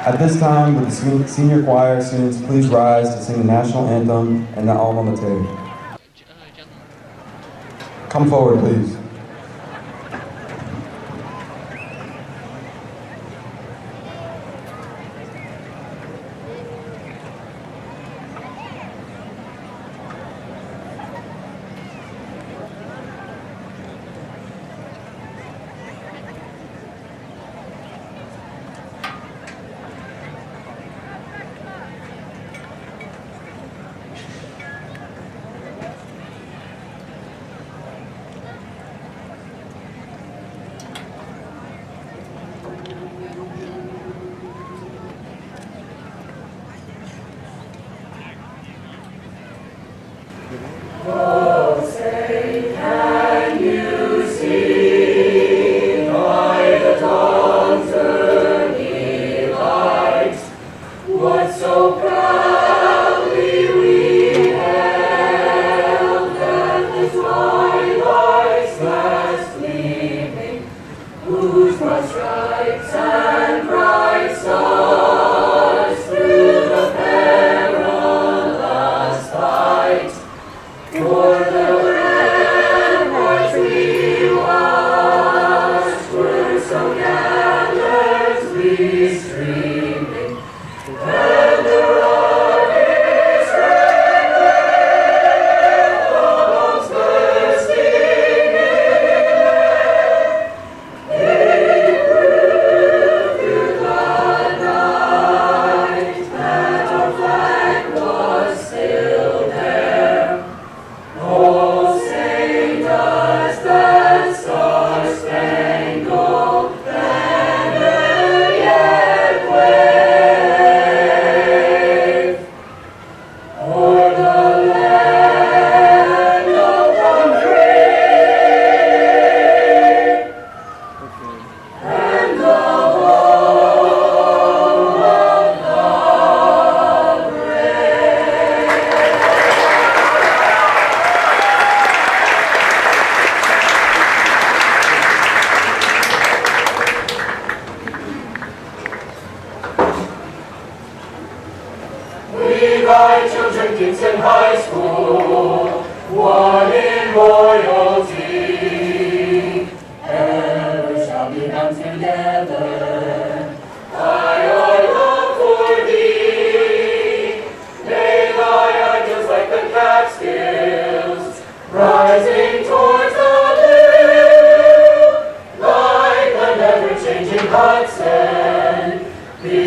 At this time, would the senior choir students please rise to sing the national anthem and the alma mater. Come forward, please. Oh, say, can you see by the dawn's early light what so proudly we hailed at the twilight's last gleaming, whose broad stripes and bright stars through the perilous fight for the ramparts we watched were so gallantly streaming, and the rockets rang with bombs bursting in air. They proved through the night that our flag was still there. Oh, say does the star-spangled banner yet wave o'er the land of the free and the home of the brave? We, thy children, Kingston High School, one in loyalty, ever shall be bound together by our love for thee. May thy ideals like the Catskills, rising towards the blue, like the never-changing Hudson, be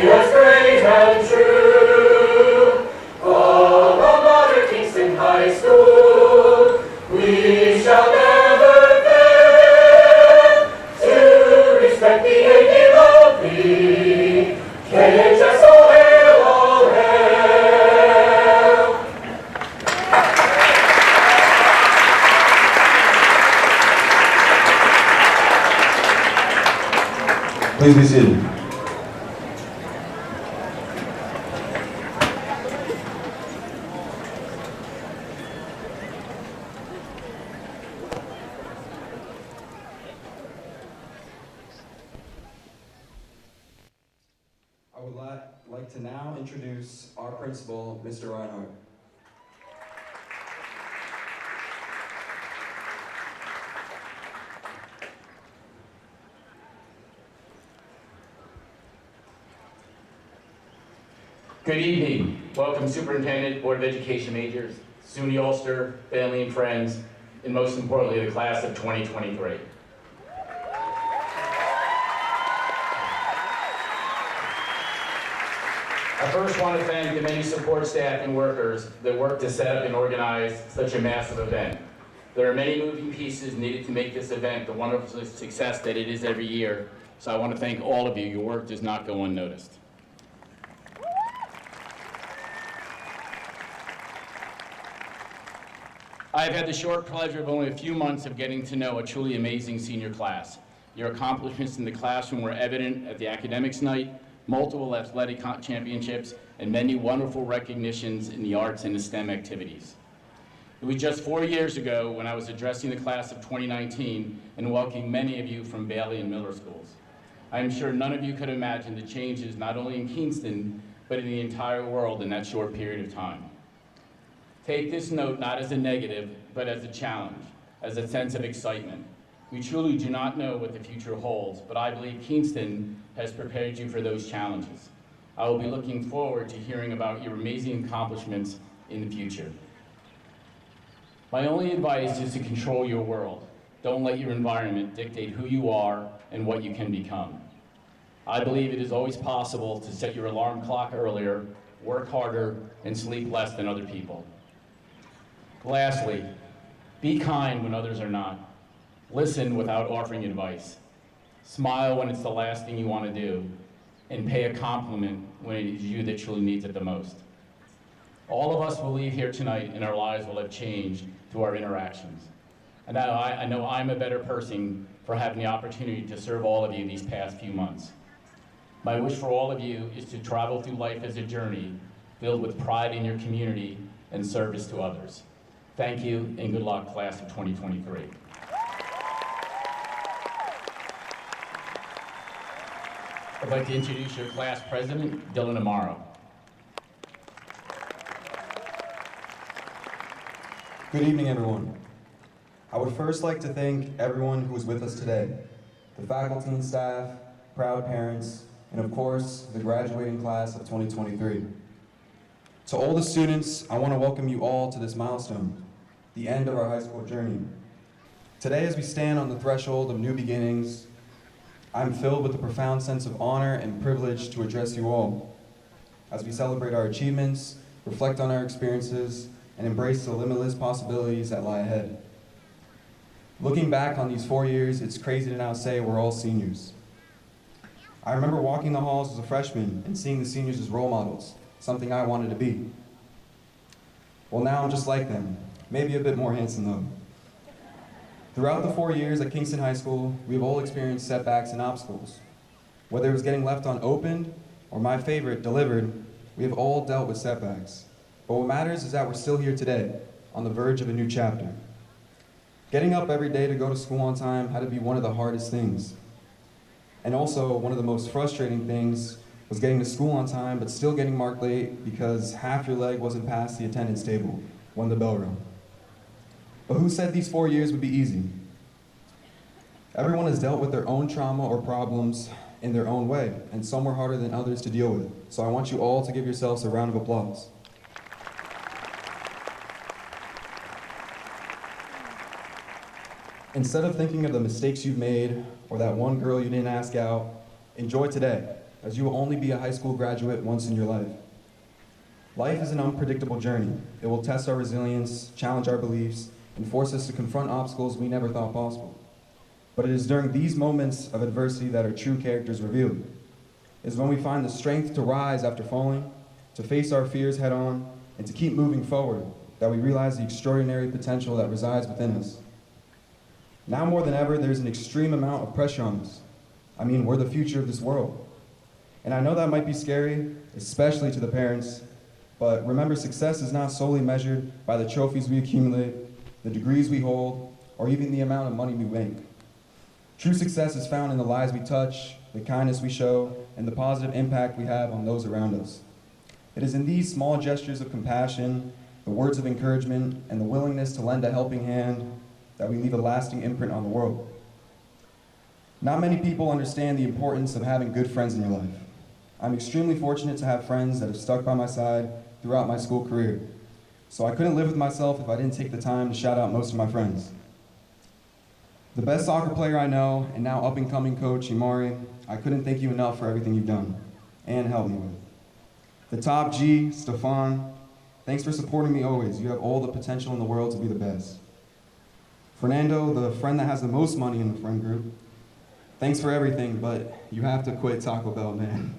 as great and true. Alma Mater, Kingston High School, we shall never fail to respect thee and be love thee. KHS, all hail, all hail. Please be seated. I would like to now introduce our principal, Mr. Reinhardt. Good evening. Welcome, Superintendent, Board of Education majors, SUNY Ulster, family and friends, and most importantly, the class of 2023. I first want to thank the many support staff and workers that worked to set up and organize such a massive event. There are many moving pieces needed to make this event the wonderful success that it is every year, so I want to thank all of you. Your work does not go unnoticed. I have had the short pleasure of only a few months of getting to know a truly amazing senior class. Your accomplishments in the classroom were evident at the academics night, multiple athletic championships, and many wonderful recognitions in the arts and the STEM activities. It was just 4 years ago when I was addressing the class of 2019 and welcoming many of you from Bailey and Miller schools. I am sure none of you could imagine the changes not only in Kingston, but in the entire world in that short period of time. Take this note not as a negative, but as a challenge, as a sense of excitement. We truly do not know what the future holds, but I believe Kingston has prepared you for those challenges. I will be looking forward to hearing about your amazing accomplishments in the future. My only advice is to control your world. Don't let your environment dictate who you are and what you can become. I believe it is always possible to set your alarm clock earlier, work harder, and sleep less than other people. Lastly, be kind when others are not. Listen without offering advice. Smile when it's the last thing you want to do, and pay a compliment when it is you that truly needs it the most. All of us will leave here tonight and our lives will have changed through our interactions. And I know I'm a better person for having the opportunity to serve all of you these past few months. My wish for all of you is to travel through life as a journey filled with pride in your community and service to others. Thank you, and good luck, class of 2023. I'd like to introduce your class president, Dylan Amaro. Good evening, everyone. I would first like to thank everyone who is with us today, the faculty and staff, proud parents, and of course, the graduating class of 2023. To all the students, I want to welcome you all to this milestone, the end of our high school journey. Today, as we stand on the threshold of new beginnings, I'm filled with a profound sense of honor and privilege to address you all as we celebrate our achievements, reflect on our experiences, and embrace the limitless possibilities that lie ahead. Looking back on these 4 years, it's crazy to now say we're all seniors. I remember walking the halls as a freshman and seeing the seniors as role models, something I wanted to be. Well, now I'm just like them, maybe a bit more handsome though. Throughout the 4 years at Kingston High School, we've all experienced setbacks and obstacles. Whether it was getting left unopened or my favorite, delivered, we have all dealt with setbacks. But what matters is that we're still here today, on the verge of a new chapter. Getting up every day to go to school on time had to be one of the hardest things. And also, one of the most frustrating things was getting to school on time, but still getting marked late because half your leg wasn't past the attendance table when the bell rang. But who said these 4 years would be easy? Everyone has dealt with their own trauma or problems in their own way, and some were harder than others to deal with. So I want you all to give yourselves a round of applause. Instead of thinking of the mistakes you've made or that one girl you didn't ask out, enjoy today, as you will only be a high school graduate once in your life. Life is an unpredictable journey. It will test our resilience, challenge our beliefs, and force us to confront obstacles we never thought possible. But it is during these moments of adversity that our true character is revealed. It is when we find the strength to rise after falling, to face our fears head on, and to keep moving forward, that we realize the extraordinary potential that resides within us. Now more than ever, there's an extreme amount of pressure on us. I mean, we're the future of this world. And I know that might be scary, especially to the parents, but remember, success is not solely measured by the trophies we accumulate, the degrees we hold, or even the amount of money we make. True success is found in the lives we touch, the kindness we show, and the positive impact we have on those around us. It is in these small gestures of compassion, the words of encouragement, and the willingness to lend a helping hand that we leave a lasting imprint on the world. Not many people understand the importance of having good friends in your life. I'm extremely fortunate to have friends that have stuck by my side throughout my school career. So I couldn't live with myself if I didn't take the time to shout out most of my friends. The best soccer player I know, and now up-and-coming coach, Imari, I couldn't thank you enough for everything you've done and helped me with. The top G, Stefan, thanks for supporting me always. You have all the potential in the world to be the best. Fernando, the friend that has the most money in the friend group, thanks for everything, but you have to quit Taco Bell, man.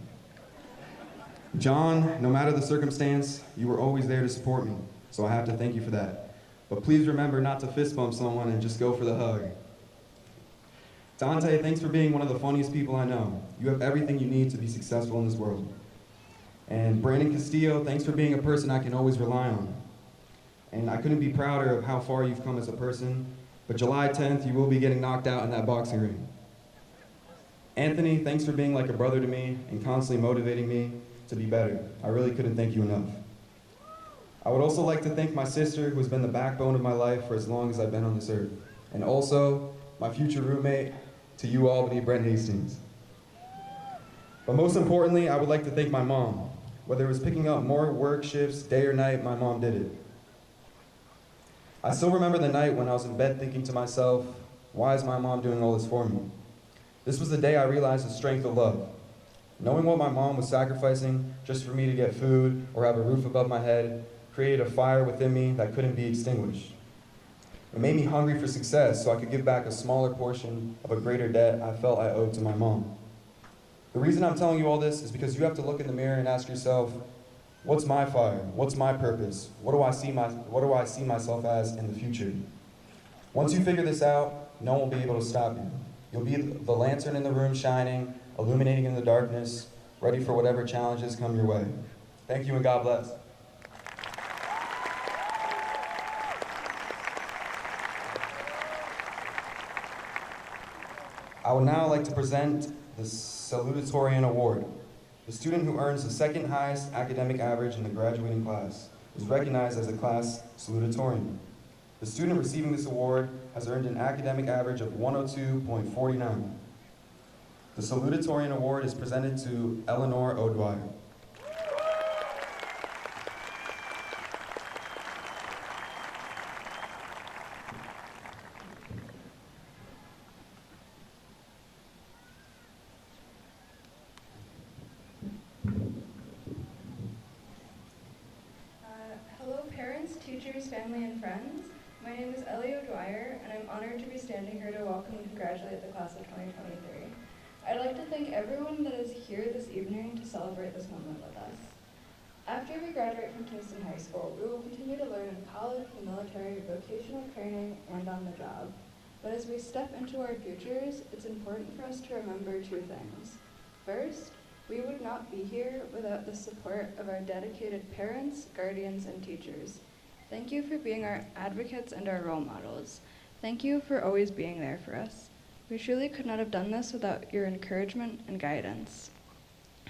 John, no matter the circumstance, you were always there to support me, so I have to thank you for that. But please remember not to fist bump someone and just go for the hug. Dante, thanks for being one of the funniest people I know. You have everything you need to be successful in this world. And Brandon Castillo, thanks for being a person I can always rely on. And I couldn't be prouder of how far you've come as a person, but July 10th, you will be getting knocked out in that boxing ring. Anthony, thanks for being like a brother to me and constantly motivating me to be better. I really couldn't thank you enough. I would also like to thank my sister, who has been the backbone of my life for as long as I've been on this earth. And also, my future roommate, to you Albany, Brent Hastings. But most importantly, I would like to thank my mom. Whether it was picking up more work shifts, day or night, my mom did it. I still remember the night when I was in bed thinking to myself, why is my mom doing all this for me? This was the day I realized the strength of love. Knowing what my mom was sacrificing just for me to get food or have a roof above my head created a fire within me that couldn't be extinguished. It made me hungry for success so I could give back a smaller portion of a greater debt I felt I owed to my mom. The reason I'm telling you all this is because you have to look in the mirror and ask yourself, what's my fire? What's my purpose? What do I see myself as in the future? Once you figure this out, no one will be able to stop you. You'll be the lantern in the room shining, illuminating in the darkness, ready for whatever challenges come your way. Thank you and God bless. I would now like to present the Salutatorian Award. The student who earns the second highest academic average in the graduating class is recognized as a class salutatorian. The student receiving this award has earned an academic average of 102.49. The Salutatorian Award is presented to Eleanor O'Dwyer. Hello parents, teachers, family, and friends. My name is Ellie O'Dwyer, and I'm honored to be standing here to welcome and congratulate the class of 2023. I'd like to thank everyone that is here this evening to celebrate this moment with us. After we graduate from Kingston High School, we will continue to learn in college, the military, vocational training, and on the job. But as we step into our futures, it's important for us to remember two things. First, we would not be here without the support of our dedicated parents, guardians, and teachers. Thank you for being our advocates and our role models. Thank you for always being there for us. We truly could not have done this without your encouragement and guidance.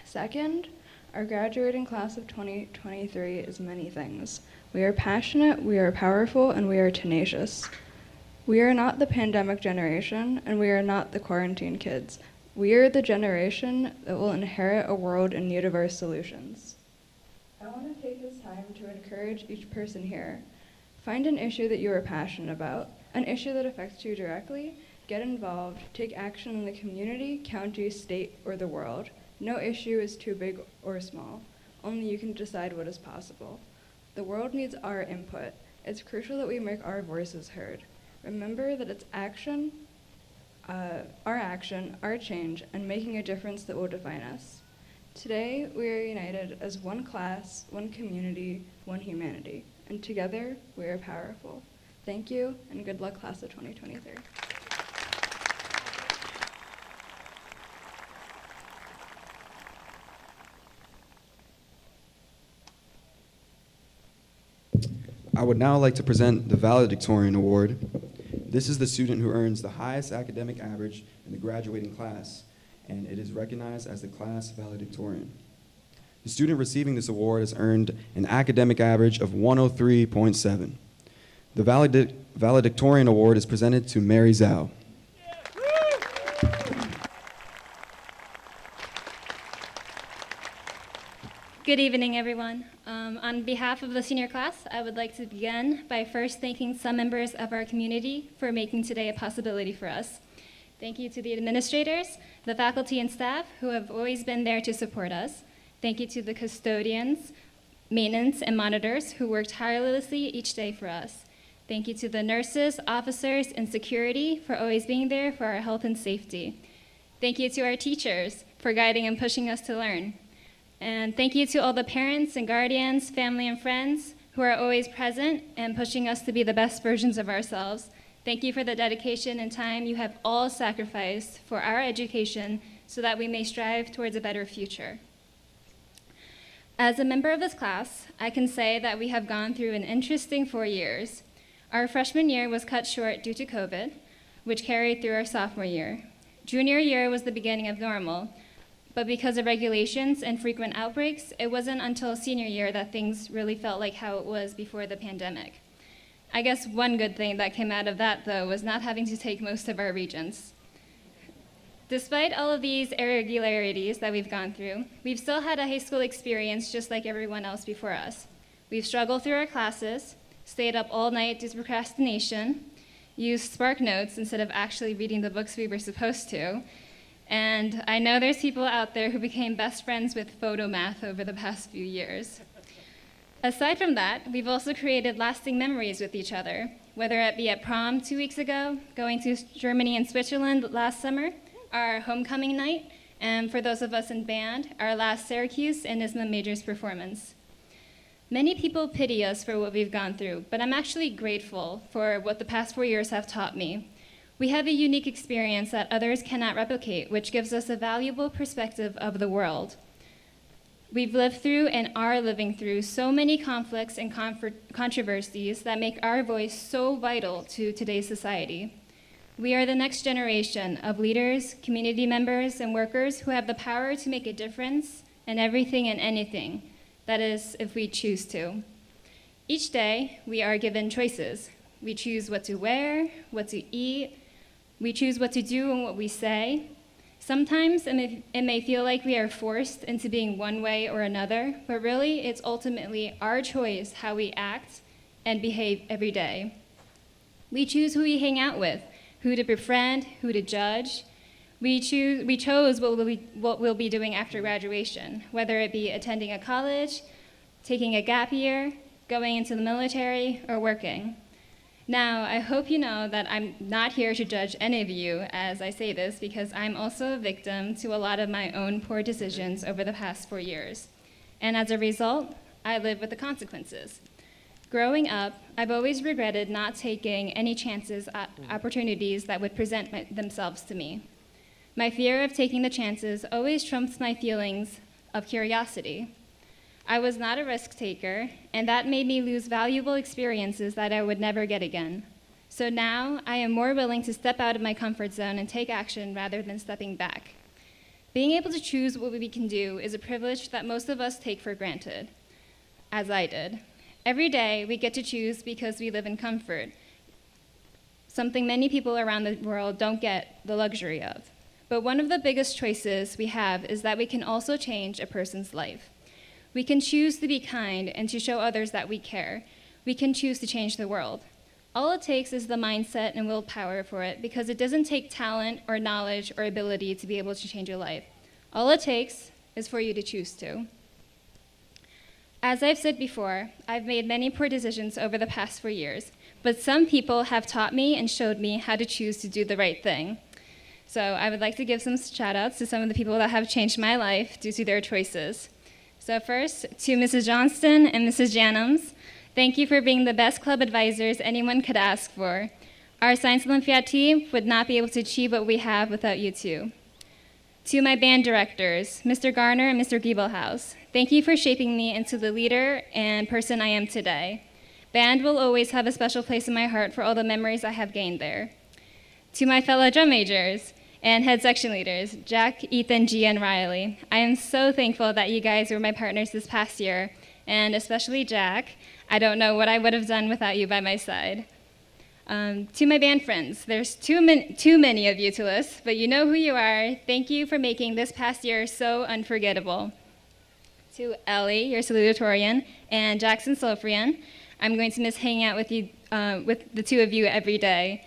Second, our graduating class of 2023 is many things. We are passionate, we are powerful, and we are tenacious. We are not the pandemic generation, and we are not the quarantine kids. We are the generation that will inherit a world in need of our solutions. I want to take this time to encourage each person here. Find an issue that you are passionate about, an issue that affects you directly. Get involved, take action in the community, county, state, or the world. No issue is too big or small. Only you can decide what is possible. The world needs our input. It's crucial that we make our voices heard. Remember that it's our action, our change, and making a difference that will define us. Today, we are united as one class, one community, one humanity, and together, we are powerful. Thank you, and good luck, class of 2023. I would now like to present the Valedictorian Award. This is the student who earns the highest academic average in the graduating class, and it is recognized as the class valedictorian. The student receiving this award has earned an academic average of 103.7. The Valedictorian Award is presented to Mary Zhao. Good evening, everyone. On behalf of the senior class, I would like to begin by first thanking some members of our community for making today a possibility for us. Thank you to the administrators, the faculty and staff who have always been there to support us. Thank you to the custodians, maintenance, and monitors who work tirelessly each day for us. Thank you to the nurses, officers, and security for always being there for our health and safety. Thank you to our teachers for guiding and pushing us to learn. And thank you to all the parents and guardians, family and friends who are always present and pushing us to be the best versions of ourselves. Thank you for the dedication and time you have all sacrificed for our education so that we may strive towards a better future. As a member of this class, I can say that we have gone through an interesting 4 years. Our freshman year was cut short due to COVID, which carried through our sophomore year. Junior year was the beginning of normal, but because of regulations and frequent outbreaks, it wasn't until senior year that things really felt like how it was before the pandemic. I guess one good thing that came out of that, though, was not having to take most of our regents. Despite all of these irregularities that we've gone through, we've still had a high school experience just like everyone else before us. We've struggled through our classes, stayed up all night due to procrastination, used Spark Notes instead of actually reading the books we were supposed to, and I know there's people out there who became best friends with photo math over the past few years. Aside from that, we've also created lasting memories with each other, whether it be at prom 2 weeks ago, going to Germany and Switzerland last summer, our homecoming night, and for those of us in band, our last Syracuse and ISMA Majors performance. Many people pity us for what we've gone through, but I'm actually grateful for what the past 4 years have taught me. We have a unique experience that others cannot replicate, which gives us a valuable perspective of the world. We've lived through and are living through so many conflicts and controversies that make our voice so vital to today's society. We are the next generation of leaders, community members, and workers who have the power to make a difference in everything and anything. That is, if we choose to. Each day, we are given choices. We choose what to wear, what to eat. We choose what to do and what we say. Sometimes it may feel like we are forced into being one way or another, but really it's ultimately our choice how we act and behave every day. We choose who we hang out with, who to befriend, who to judge. We chose what we'll be doing after graduation, whether it be attending a college, taking a gap year, going into the military, or working. Now, I hope you know that I'm not here to judge any of you as I say this, because I'm also a victim to a lot of my own poor decisions over the past 4 years. And as a result, I live with the consequences. Growing up, I've always regretted not taking any chances at opportunities that would present themselves to me. My fear of taking the chances always trumps my feelings of curiosity. I was not a risk taker, and that made me lose valuable experiences that I would never get again. So now, I am more willing to step out of my comfort zone and take action rather than stepping back. Being able to choose what we can do is a privilege that most of us take for granted, as I did. Every day, we get to choose because we live in comfort, something many people around the world don't get the luxury of. But one of the biggest choices we have is that we can also change a person's life. We can choose to be kind and to show others that we care. We can choose to change the world. All it takes is the mindset and willpower for it, because it doesn't take talent or knowledge or ability to be able to change your life. All it takes is for you to choose to. As I've said before, I've made many poor decisions over the past 4 years, but some people have taught me and showed me how to choose to do the right thing. So I would like to give some shout outs to some of the people that have changed my life due to their choices. So first, to Mrs. Johnston and Mrs. Janums, thank you for being the best club advisors anyone could ask for. Our Science Olympiad team would not be able to achieve what we have without you two. To my band directors, Mr. Garner and Mr. Giebelhaus, thank you for shaping me into the leader and person I am today. Band will always have a special place in my heart for all the memories I have gained there. To my fellow drum majors and head section leaders, Jack, Ethan, G, and Riley, I am so thankful that you guys were my partners this past year, and especially Jack. I don't know what I would have done without you by my side. To my band friends, there's too many of you to list, but you know who you are. Thank you for making this past year so unforgettable. To Ellie, your salutatorian, and Jackson Sofrian, I'm going to miss hanging out with you, with the two of you every day.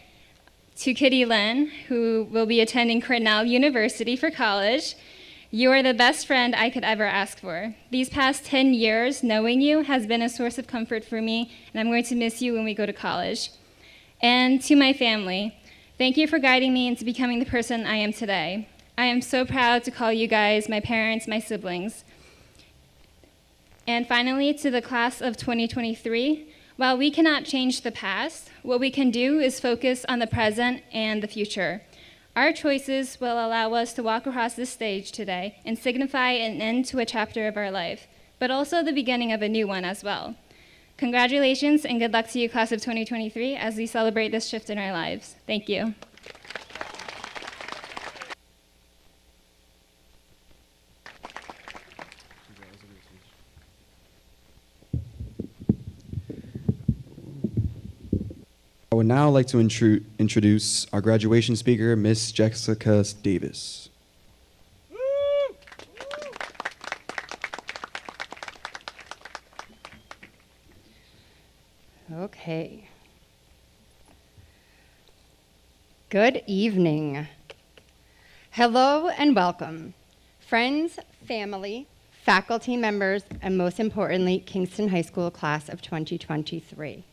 To Kitty Lynn, who will be attending Cornell University for college, you are the best friend I could ever ask for. These past 10 years, knowing you has been a source of comfort for me, and I'm going to miss you when we go to college. And to my family, thank you for guiding me into becoming the person I am today. I am so proud to call you guys my parents, my siblings. And finally, to the class of 2023, while we cannot change the past, what we can do is focus on the present and the future. Our choices will allow us to walk across this stage today and signify an end to a chapter of our life, but also the beginning of a new one as well. Congratulations and good luck to you, class of 2023, as we celebrate this shift in our lives. Thank you. would now like to introduce our graduation speaker, Miss Jessica Davis. Okay. Good evening. Hello and welcome, friends, family, faculty members, and most importantly, Kingston High School Class of 2023.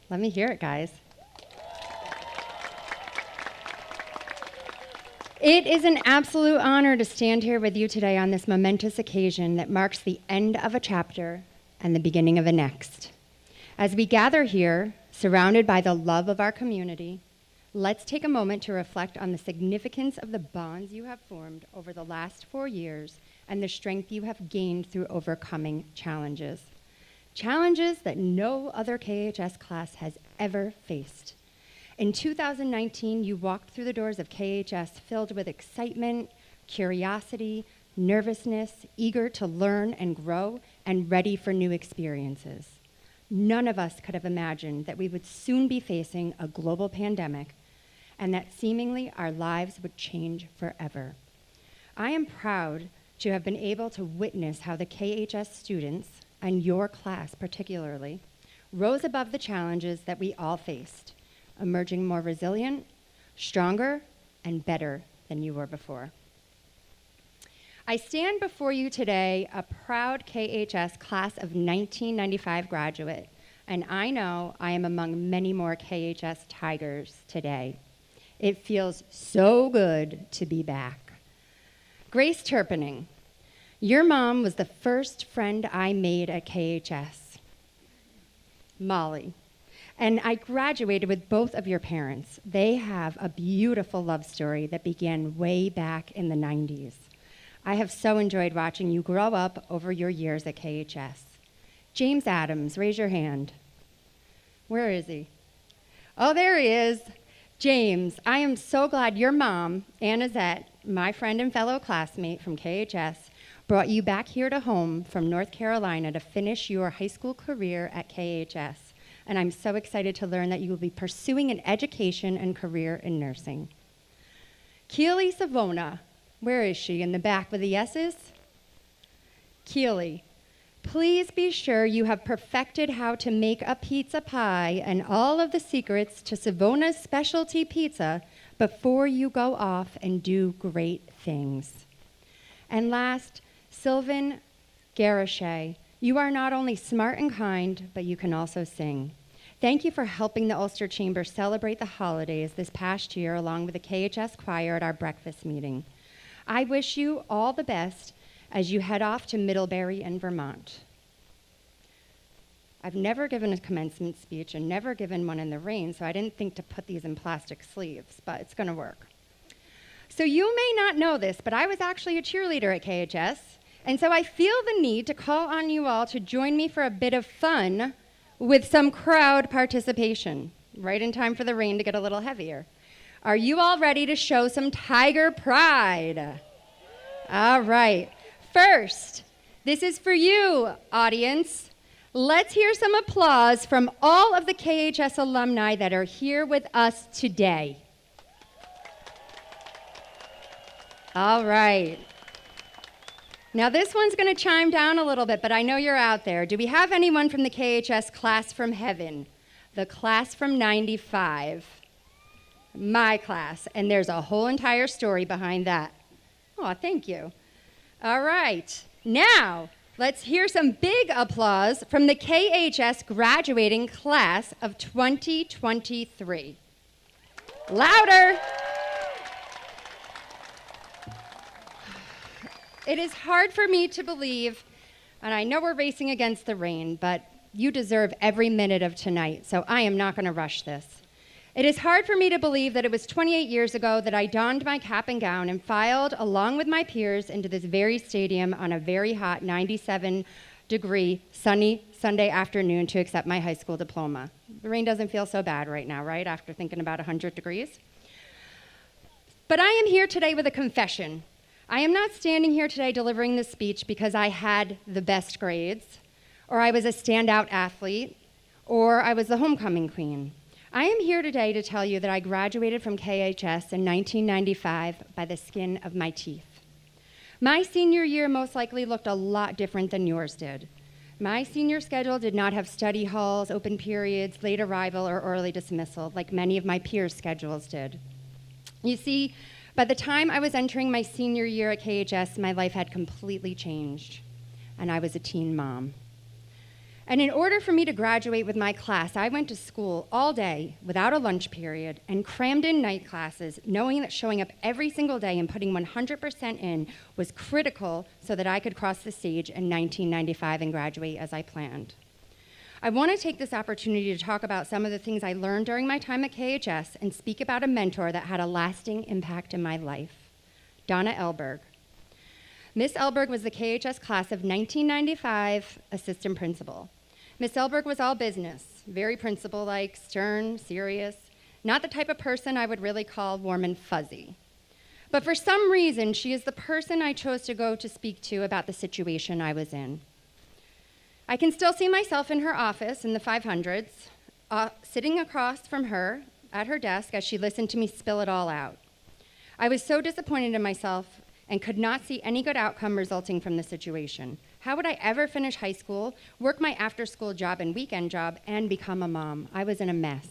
Let me hear it, guys. It is an absolute honor to stand here with you today on this momentous occasion that marks the end of a chapter and the beginning of a next. As we gather here, surrounded by the love of our community, let's take a moment to reflect on the significance of the bonds you have formed over the last 4 years and the strength you have gained through overcoming challenges. Challenges that no other KHS class has ever faced. In 2019, you walked through the doors of KHS filled with excitement, curiosity, nervousness, eager to learn and grow, and ready for new experiences. None of us could have imagined that we would soon be facing a global pandemic and that seemingly our lives would change forever. I am proud to have been able to witness how the KHS students, and your class particularly, rose above the challenges that we all faced, emerging more resilient, stronger, and better than you were before. I stand before you today a proud KHS Class of 1995 graduate, and I know I am among many more KHS Tigers today. It feels so good to be back. Grace Turpening, your mom was the first friend I made at KHS. Molly, and I graduated with both of your parents. They have a beautiful love story that began way back in the 90s. I have so enjoyed watching you grow up over your years at KHS. James Adams, raise your hand. Where is he? Oh, there he is. James, I am so glad your mom, Annazette, my friend and fellow classmate from KHS, brought you back here to home from North Carolina to finish your high school career at KHS. And I'm so excited to learn that you will be pursuing an education and career in nursing. Keely Savona, where is she? In the back with the S's? Keely, please be sure you have perfected how to make a pizza pie and all of the secrets to Savona's specialty pizza before you go off and do great things. And last, Sylvan Garachet, you are not only smart and kind, but you can also sing. Thank you for helping the Ulster Chamber celebrate the holidays this past year along with the KHS choir at our breakfast meeting. I wish you all the best as you head off to Middlebury in Vermont. I've never given a commencement speech and never given one in the rain, so I didn't think to put these in plastic sleeves, but it's gonna work. So you may not know this, but I was actually a cheerleader at KHS, and so I feel the need to call on you all to join me for a bit of fun with some crowd participation, right in time for the rain to get a little heavier. Are you all ready to show some Tiger pride? All right. First, this is for you, audience. Let's hear some applause from all of the KHS alumni that are here with us today. All right. Now this one's going to chime down a little bit, but I know you're out there. Do we have anyone from the KHS class from heaven? The class from 95. My class, and there's a whole entire story behind that. Oh, thank you. All right, now let's hear some big applause from the KHS graduating class of 2023. Louder. It is hard for me to believe, and I know we're racing against the rain, but you deserve every minute of tonight, so I am not going to rush this. It is hard for me to believe that it was 28 years ago that I donned my cap and gown and filed along with my peers into this very stadium on a very hot 97-degree sunny Sunday afternoon to accept my high school diploma. The rain doesn't feel so bad right now, right, after thinking about 100 degrees? But I am here today with a confession. I am not standing here today delivering this speech because I had the best grades, or I was a standout athlete, or I was the homecoming queen. I am here today to tell you that I graduated from KHS in 1995 by the skin of my teeth. My senior year most likely looked a lot different than yours did. My senior schedule did not have study halls, open periods, late arrival, or early dismissal like many of my peers' schedules did. You see, by the time I was entering my senior year at KHS, my life had completely changed, and I was a teen mom. And in order for me to graduate with my class, I went to school all day without a lunch period and crammed in night classes, knowing that showing up every single day and putting 100% in was critical so that I could cross the stage in 1995 and graduate as I planned. I want to take this opportunity to talk about some of the things I learned during my time at KHS and speak about a mentor that had a lasting impact in my life, Donna Elberg. Miss Elberg was the KHS class of 1995 assistant principal. Miss Elberg was all business, very principal-like, stern, serious, not the type of person I would really call warm and fuzzy. But for some reason, she is the person I chose to go to speak to about the situation I was in. I can still see myself in her office in the 500s, sitting across from her at her desk as she listened to me spill it all out. I was so disappointed in myself and could not see any good outcome resulting from the situation. How would I ever finish high school, work my after-school job and weekend job, and become a mom? I was in a mess.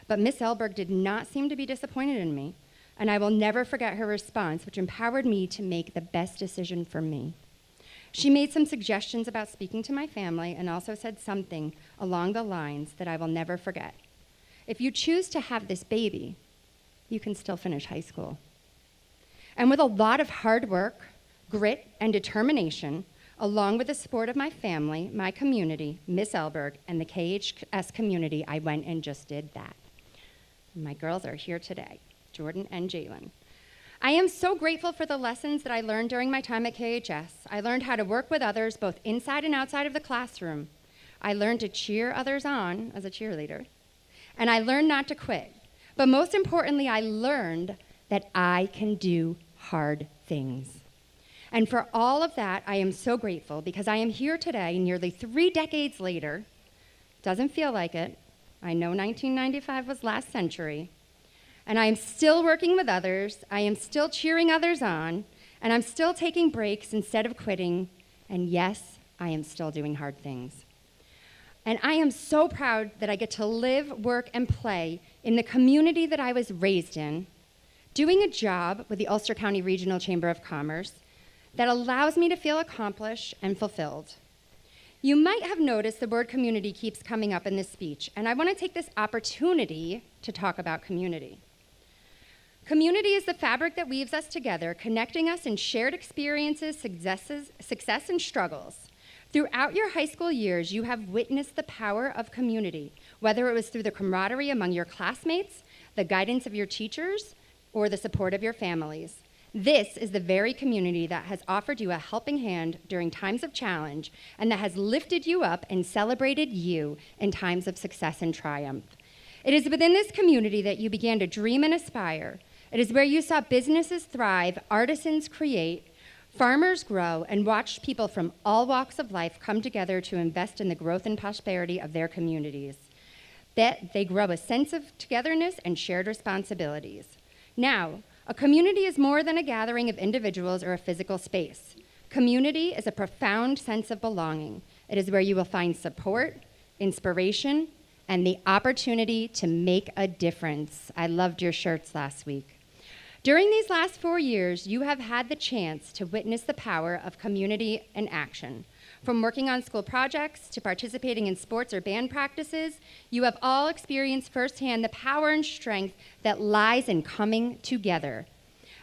But Miss Elberg did not seem to be disappointed in me, and I will never forget her response, which empowered me to make the best decision for me. She made some suggestions about speaking to my family and also said something along the lines that I will never forget. If you choose to have this baby, you can still finish high school. And with a lot of hard work, grit, and determination, along with the support of my family, my community, Miss Elberg, and the KHS community, I went and just did that. My girls are here today, Jordan and Jalen. I am so grateful for the lessons that I learned during my time at KHS. I learned how to work with others both inside and outside of the classroom. I learned to cheer others on as a cheerleader. And I learned not to quit. But most importantly, I learned that I can do hard things. And for all of that, I am so grateful because I am here today, nearly 3 decades later. Doesn't feel like it. I know 1995 was last century. And I am still working with others. I am still cheering others on. And I'm still taking breaks instead of quitting. And yes, I am still doing hard things. And I am so proud that I get to live, work, and play in the community that I was raised in, doing a job with the Ulster County Regional Chamber of Commerce that allows me to feel accomplished and fulfilled. You might have noticed the word community keeps coming up in this speech, and I want to take this opportunity to talk about community. Community is the fabric that weaves us together, connecting us in shared experiences, success, and struggles. Throughout your high school years, you have witnessed the power of community, whether it was through the camaraderie among your classmates, the guidance of your teachers, or the support of your families. This is the very community that has offered you a helping hand during times of challenge and that has lifted you up and celebrated you in times of success and triumph. It is within this community that you began to dream and aspire. It is where you saw businesses thrive, artisans create, farmers grow, and watched people from all walks of life come together to invest in the growth and prosperity of their communities. That they grow a sense of togetherness and shared responsibilities. Now, a community is more than a gathering of individuals or a physical space. Community is a profound sense of belonging. It is where you will find support, inspiration, and the opportunity to make a difference. I loved your shirts last week. During these last 4 years, you have had the chance to witness the power of community in action. From working on school projects to participating in sports or band practices, you have all experienced firsthand the power and strength that lies in coming together.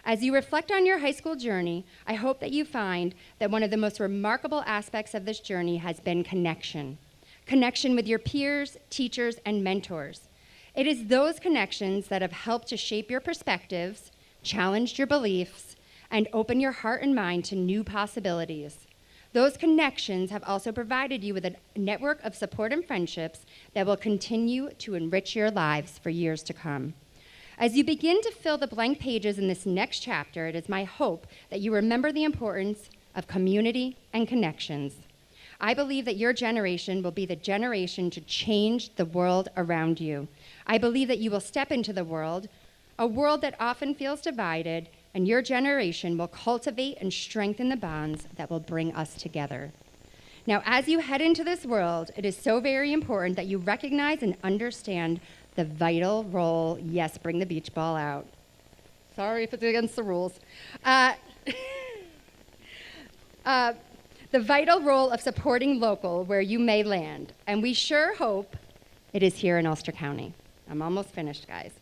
As you reflect on your high school journey, I hope that you find that one of the most remarkable aspects of this journey has been connection. Connection with your peers, teachers, and mentors. It is those connections that have helped to shape your perspectives, challenged your beliefs, and open your heart and mind to new possibilities. Those connections have also provided you with a network of support and friendships that will continue to enrich your lives for years to come. As you begin to fill the blank pages in this next chapter, it is my hope that you remember the importance of community and connections. I believe that your generation will be the generation to change the world around you. I believe that you will step into the world, a world that often feels divided, and your generation will cultivate and strengthen the bonds that will bring us together. Now, as you head into this world, it is so very important that you recognize and understand the vital role, yes, bring the beach ball out. Sorry if it's against the rules. The vital role of supporting local where you may land. And we sure hope it is here in Ulster County. I'm almost finished, guys.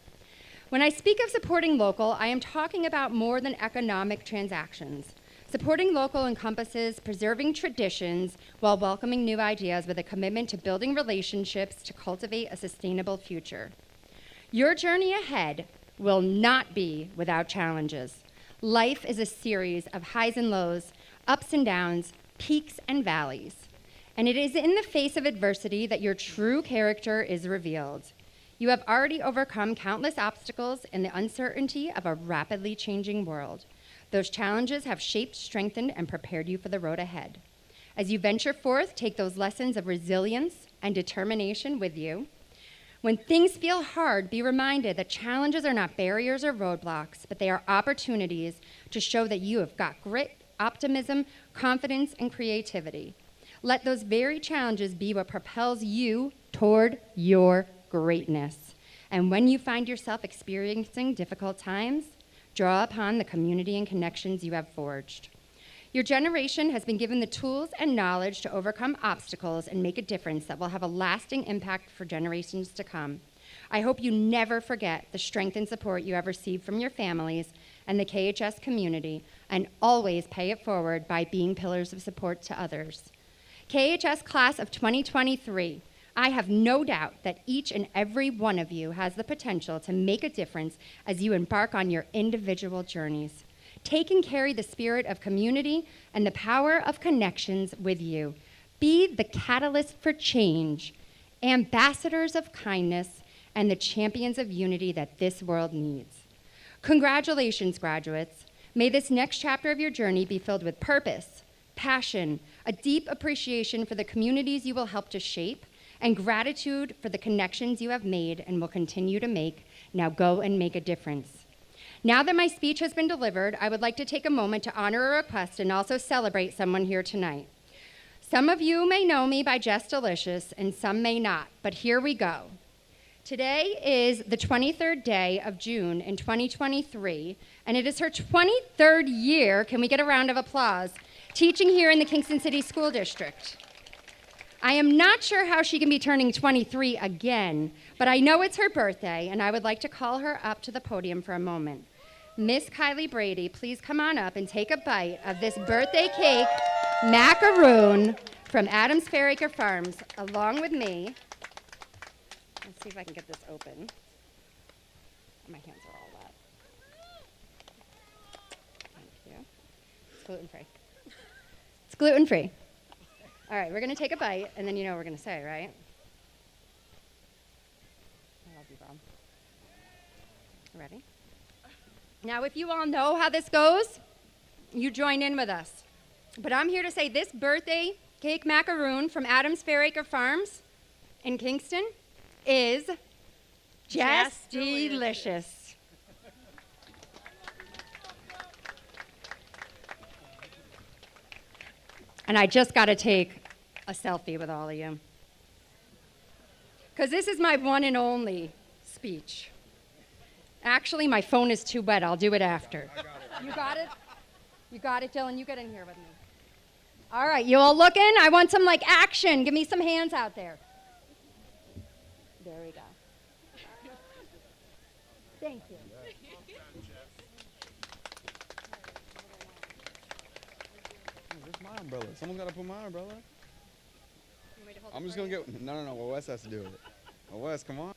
When I speak of supporting local, I am talking about more than economic transactions. Supporting local encompasses preserving traditions while welcoming new ideas with a commitment to building relationships to cultivate a sustainable future. Your journey ahead will not be without challenges. Life is a series of highs and lows, ups and downs, peaks and valleys. And it is in the face of adversity that your true character is revealed. You have already overcome countless obstacles in the uncertainty of a rapidly changing world. Those challenges have shaped, strengthened, and prepared you for the road ahead. As you venture forth, take those lessons of resilience and determination with you. When things feel hard, be reminded that challenges are not barriers or roadblocks, but they are opportunities to show that you have got grit, optimism, confidence, and creativity. Let those very challenges be what propels you toward your greatness. And when you find yourself experiencing difficult times, draw upon the community and connections you have forged. Your generation has been given the tools and knowledge to overcome obstacles and make a difference that will have a lasting impact for generations to come. I hope you never forget the strength and support you have received from your families and the KHS community, and always pay it forward by being pillars of support to others. KHS Class of 2023, I have no doubt that each and every one of you has the potential to make a difference as you embark on your individual journeys. Take and carry the spirit of community and the power of connections with you. Be the catalyst for change, ambassadors of kindness, and the champions of unity that this world needs. Congratulations, graduates. May this next chapter of your journey be filled with purpose, passion, a deep appreciation for the communities you will help to shape, and gratitude for the connections you have made and will continue to make. Now go and make a difference. Now that my speech has been delivered, I would like to take a moment to honor a request and also celebrate someone here tonight. Some of you may know me by Jess Delicious, and some may not, but here we go. Today is the 23rd day of June in 2023, and it is her 23rd year, can we get a round of applause, teaching here in the Kingston City School District. I am not sure how she can be turning 23 again, but I know it's her birthday, and I would like to call her up to the podium for a moment. Miss Kylie Brady, please come on up and take a bite of this birthday cake macaroon from Adams Fairacre Farms, along with me. Let's see if I can get this open. My hands are all wet. Thank you. It's gluten-free. It's gluten-free. All right, we're going to take a bite, and then you know what we're going to say, right? I love you, Bob. Ready? Now, if you all know how this goes, you join in with us. But I'm here to say this birthday cake macaroon from Adams Fairacre Farms in Kingston is just delicious. And I just got to take a selfie with all of you, because this is my one and only speech. Actually, my phone is too wet. I'll do it after. I got it. You got it? You got it, Dylan? You get in here with me. All right, you all looking? I want some, action. Give me some hands out there. There we go. Thank you. Where's my umbrella? Someone's got to put my umbrella. I'm just going to get... No. Well, Wes has to do it. Well, Wes, come on.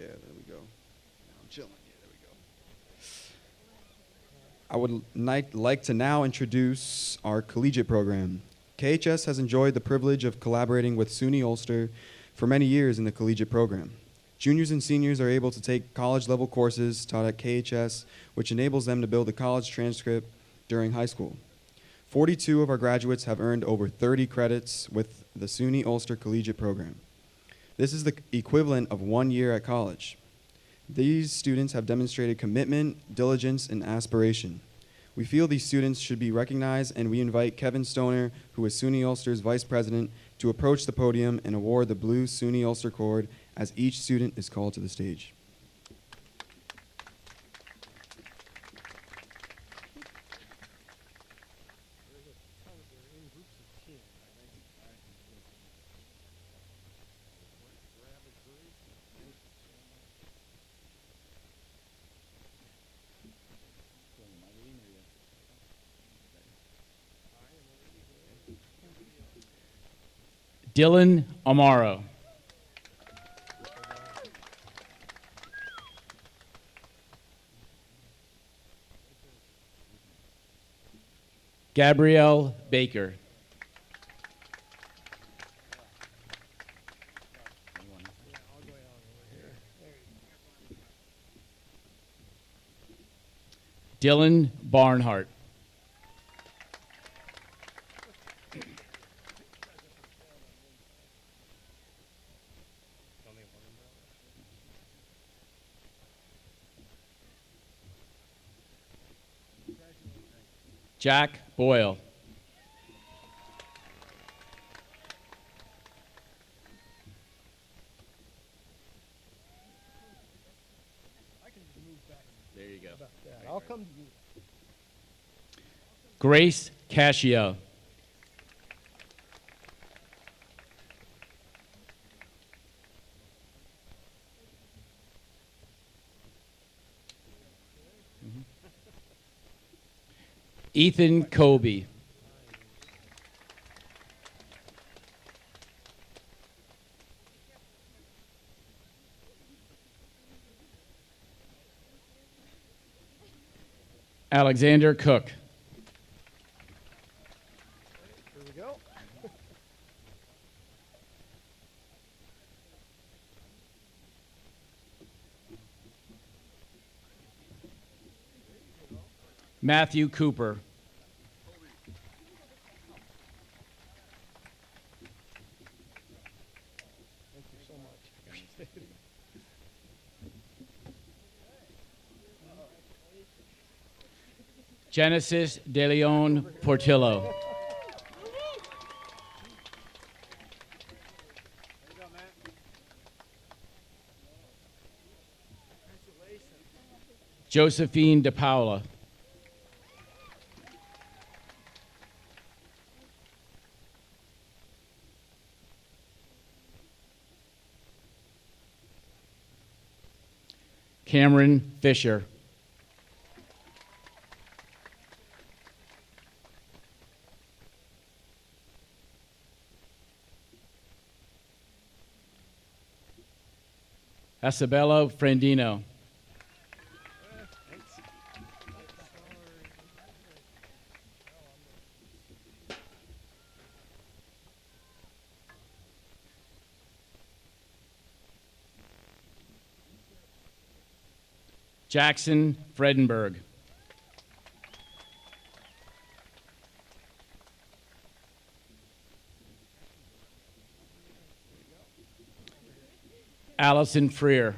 Yeah, there we go. I'm chilling. Yeah, there we go. I would like to now introduce our collegiate program. KHS has enjoyed the privilege of collaborating with SUNY Ulster for many years in the collegiate program. Juniors and seniors are able to take college-level courses taught at KHS, which enables them to build a college transcript during high school. 42 of our graduates have earned over 30 credits with the SUNY Ulster Collegiate Program. This is the equivalent of 1 year at college. These students have demonstrated commitment, diligence, and aspiration. We feel these students should be recognized, and we invite Kevin Stoner, who is SUNY Ulster's Vice President, to approach the podium and award the blue SUNY Ulster cord as each student is called to the stage. Dylan Amaro. Gabrielle Baker. Dylan Barnhart. Jack Boyle. There you go. I'll come to you. Grace Cascio. Ethan Kobe. Alexander Cook. Here we go. Matthew Cooper. Thank you so much. Genesis De Leon Portillo. Josephine De Paula. Cameron Fisher. Isabella Frendino. Jackson Fredenberg. Allison Freer.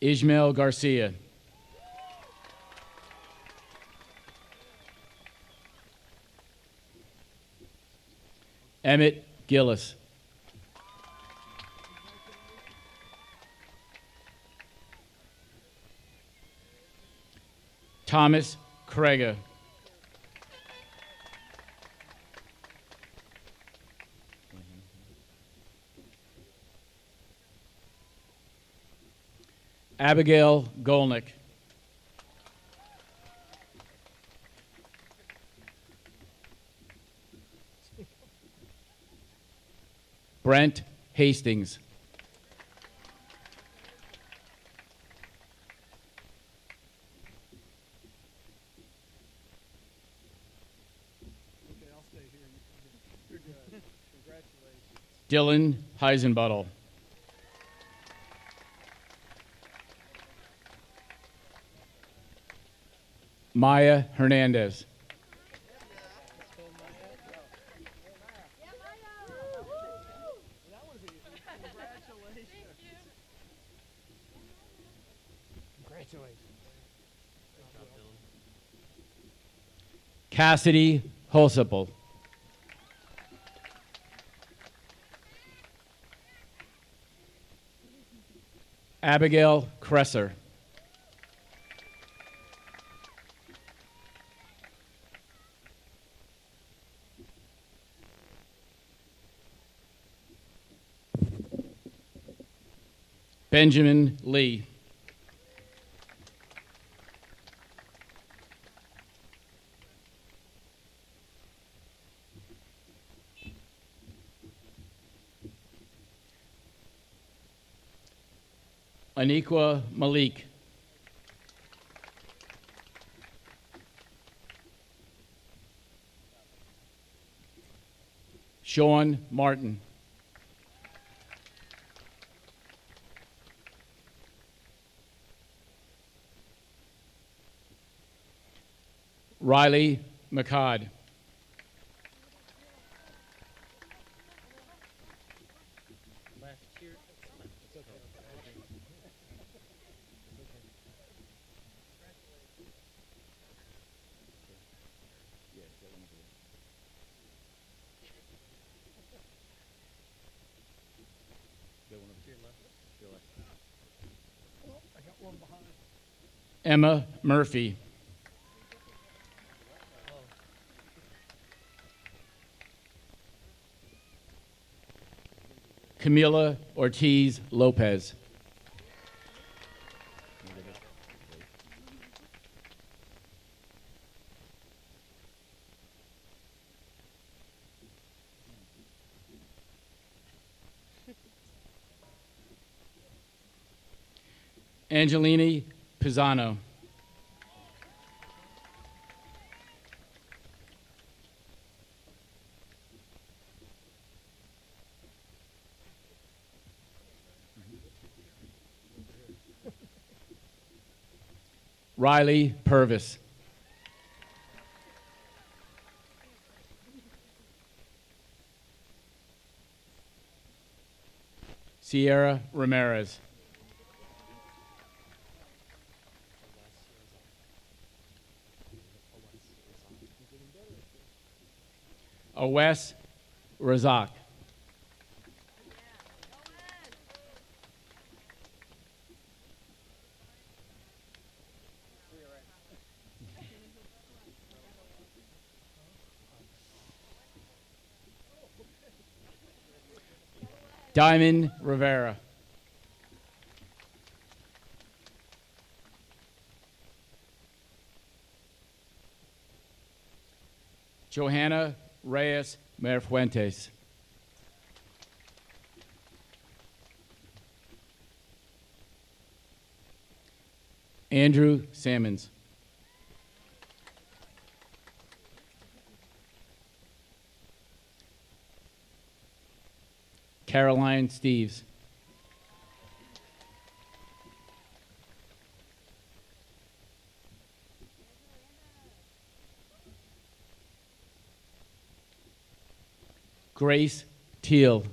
Ishmael Garcia. Emmett Gillis. Thomas Krega. Abigail Golnick. Brent Hastings. Dylan Heisenbuttle. Maya Hernandez. Congratulations. Cassidy Holsipple. Abigail Cresser. Benjamin Lee. Aniqua Malik. Sean Martin. Riley McCod. I got one behind. Emma Murphy. Camila Ortiz Lopez. Angelini Pisano. Riley Purvis. Sierra Ramirez. Awes Razak. Diamond Rivera. Johanna Reyes Merfuentes. Andrew Sammons. Caroline Steves. Grace Teal.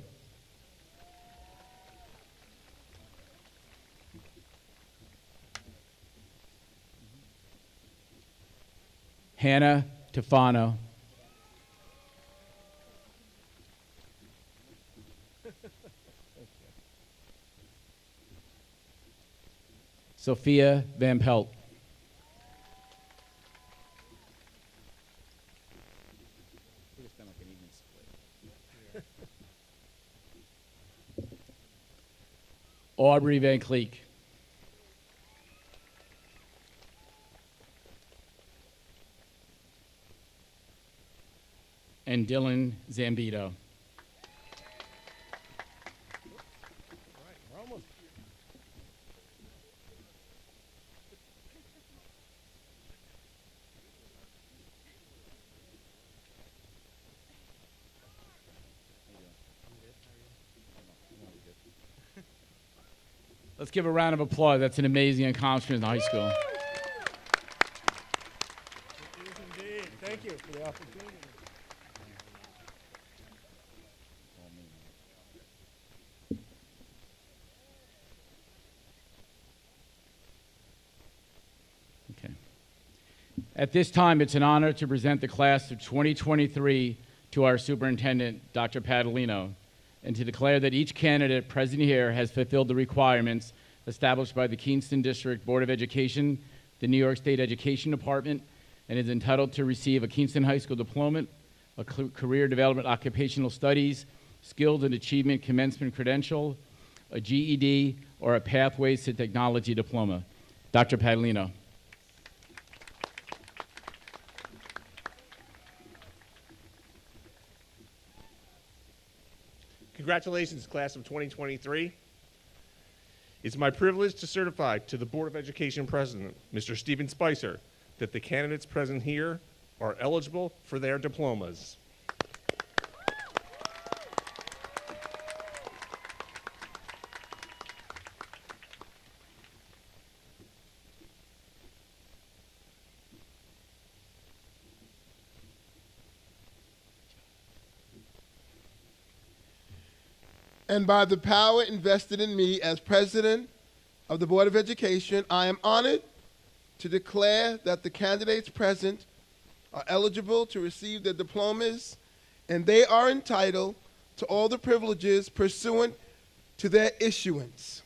Hannah Tefano. Sophia Van Pelt. Aubrey Van Cleek. And Dylan Zambito. All right, we're almost. Let's give a round of applause. That's an amazing accomplishment in high school. Yes, indeed. Thank you for the opportunity. Okay. At this time, it's an honor to present the class of 2023 to our superintendent, Dr. Padalino, and to declare that each candidate present here has fulfilled the requirements established by the Kingston District Board of Education, the New York State Education Department, and is entitled to receive a Kingston High School diploma, a Career Development Occupational Studies, Skills and Achievement Commencement Credential, a GED, or a Pathways to Technology diploma. Dr. Padalino. Congratulations, class of 2023. It's my privilege to certify to the Board of Education President, Mr. Stephen Spicer, that the candidates present here are eligible for their diplomas. And by the power invested in me as President of the Board of Education, I am honored to declare that the candidates present are eligible to receive their diplomas, and they are entitled to all the privileges pursuant to their issuance.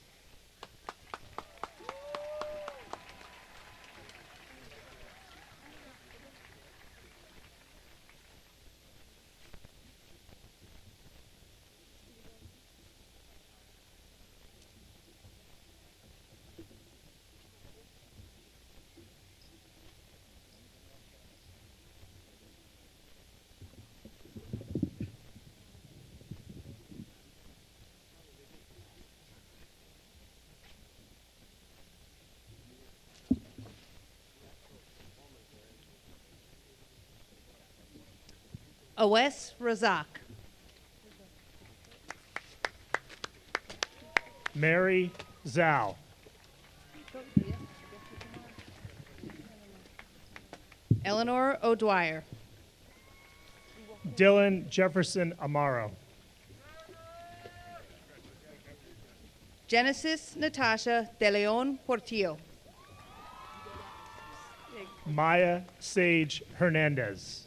Awais Razak. Mary Zhao. Eleanor O'Dwyer. Dylan Jefferson Amaro. Genesis Natasha De Leon Portillo. Maya Sage Hernandez.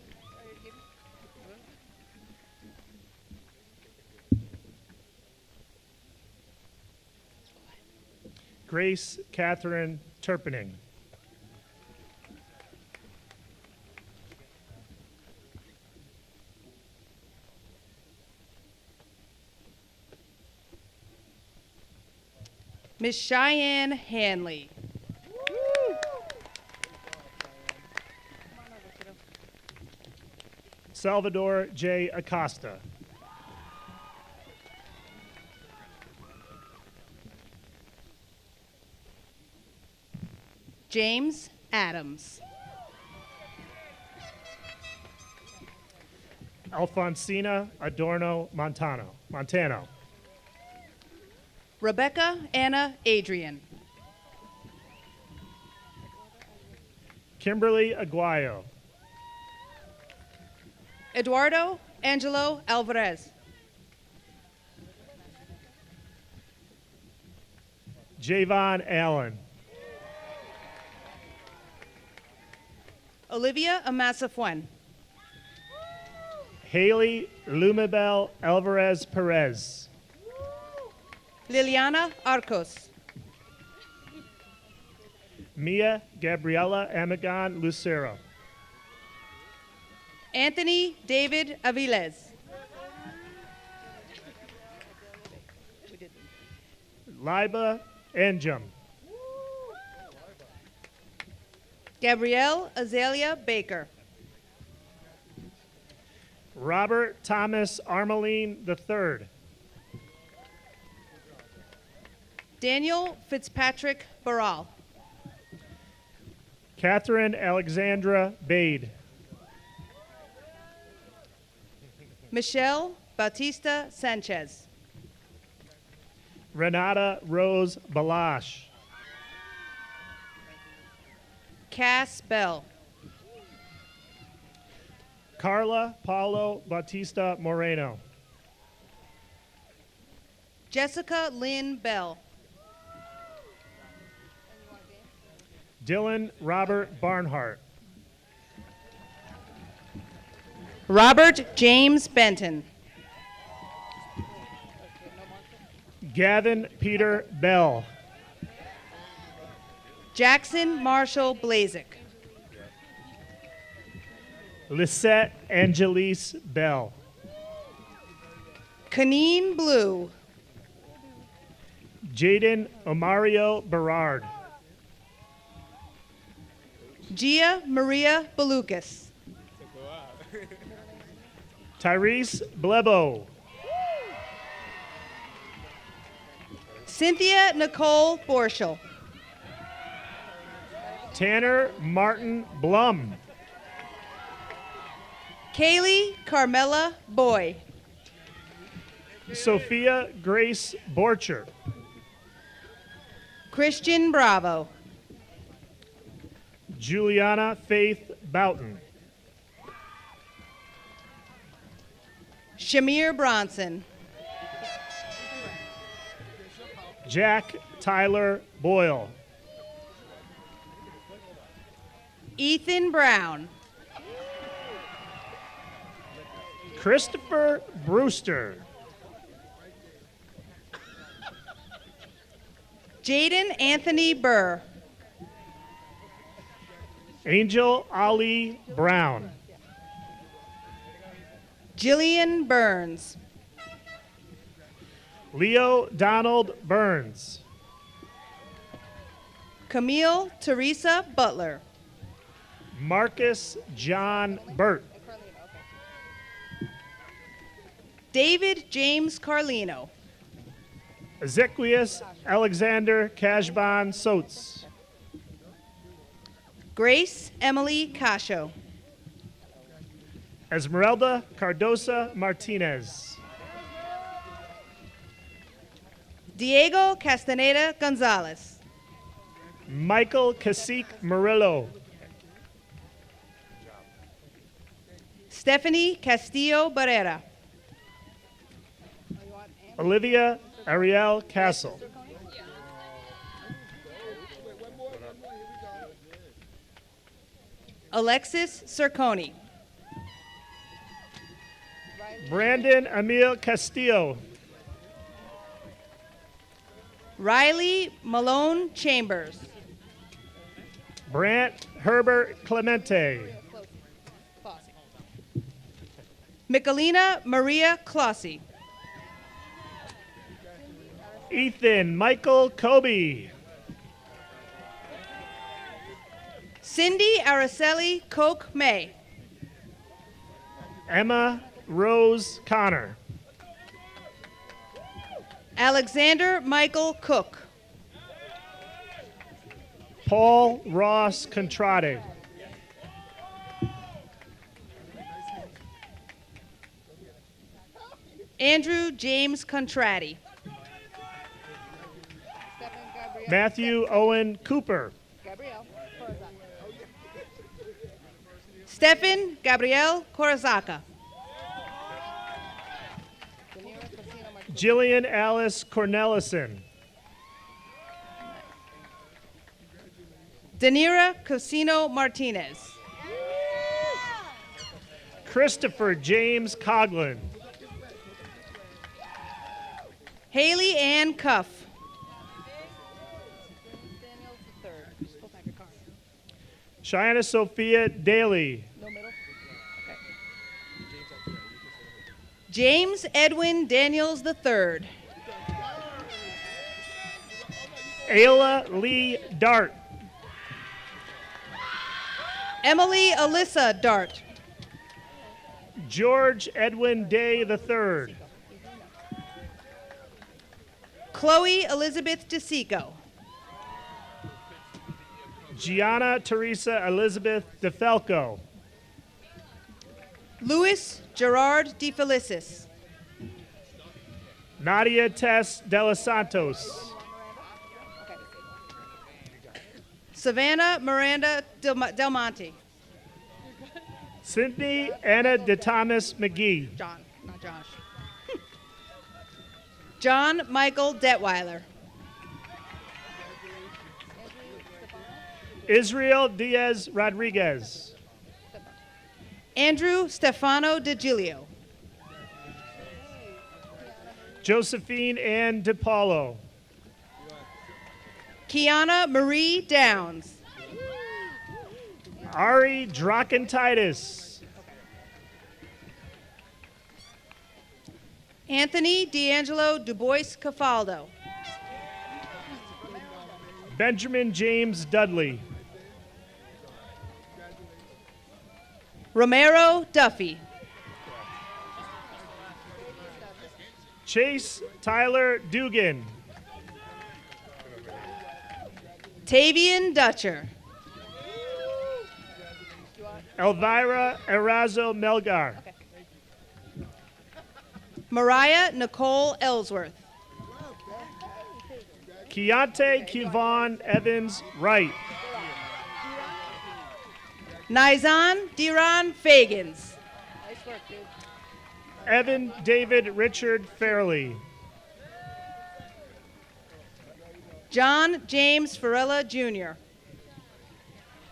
Grace Catherine Turpening. Miss Cheyenne Hanley. Salvador J. Acosta. James Adams. Alfonsina Adorno Montano. Rebecca Anna Adrian. Kimberly Aguayo. Eduardo Angelo Alvarez. Javon Allen. Olivia Amasafuen. Haley Lumibel Alvarez Perez. Liliana Arcos. Mia Gabriela Amagon Lucero. Anthony David Aviles. Liba Enjum. Gabrielle Azalea Baker. Robert Thomas Armeline III. Daniel Fitzpatrick Baral. Catherine Alexandra Bade. Michelle Bautista Sanchez. Renata Rose Balash. Cass Bell. Carla Paulo Bautista Moreno. Jessica Lynn Bell. Dylan Robert Barnhart. Robert James Benton. Gavin Peter Bell. Jackson Marshall Blazik. Lisette Angelise Bell. Kaneen Blue. Jaden Omario Berard. Gia Maria Balukas. Tyrese Blebo. Cynthia Nicole Borschel. Tanner Martin Blum. Kaylee Carmela Boy. Sophia Grace Borcher. Christian Bravo. Juliana Faith Boughton. Shamir Bronson. Jack Tyler Boyle. Ethan Brown. Christopher Brewster. Jaden Anthony Burr. Angel Ali Brown. Jillian Burns. Leo Donald Burns. Camille Teresa Butler. Marcus John Burt. David James Carlino. Ezequius Alexander Kashban Sotes. Grace Emily Cascio. Esmeralda Cardosa Martinez. Diego Castaneda Gonzalez. Michael Cacique Murillo. Stephanie Castillo Barrera. Olivia Ariel Castle. Alexis Cerconi. Brandon Emil Castillo. Riley Malone Chambers. Brant Herbert Clemente. Michelina Maria Clossie. Ethan Michael Kobe. Cindy Araceli Koch May. Emma Rose Connor. Alexander Michael Cook. Paul Ross Contrade. Andrew James Contrati. Matthew Owen Cooper. Stefan Gabriel Corazaca. Jillian Alice Cornelison. Danira Cosino Martinez. Christopher James Coughlin. Haley Ann Cuff. Cheyenne Sophia Daly. James Edwin Daniels III. Ayla Lee Dart. Emily Alyssa Dart. George Edwin Day III. Chloe Elizabeth DeSico. Gianna Teresa Elizabeth DeFalco. Louis Gerard DeFelicis. Nadia Tess De Los Santos. Savannah Miranda Del Monte. Sydney Anna De Thomas McGee. John, not Josh. John Michael Detweiler. Israel Diaz Rodriguez. Andrew Stefano DeGilio. Josephine Ann DePaulo. Kiana Marie Downs. Ari Drakentitis. Anthony D'Angelo Dubois Cafaldo. Benjamin James Dudley. Romero Duffy. Chase Tyler Dugan. Tavian Dutcher. Elvira Erazo Melgar. Mariah Nicole Ellsworth. Keontae Kevon Evans Wright. Nizan Diron Fagans. Nice work, dude. Evan David Richard Fairley. John James Farella Jr.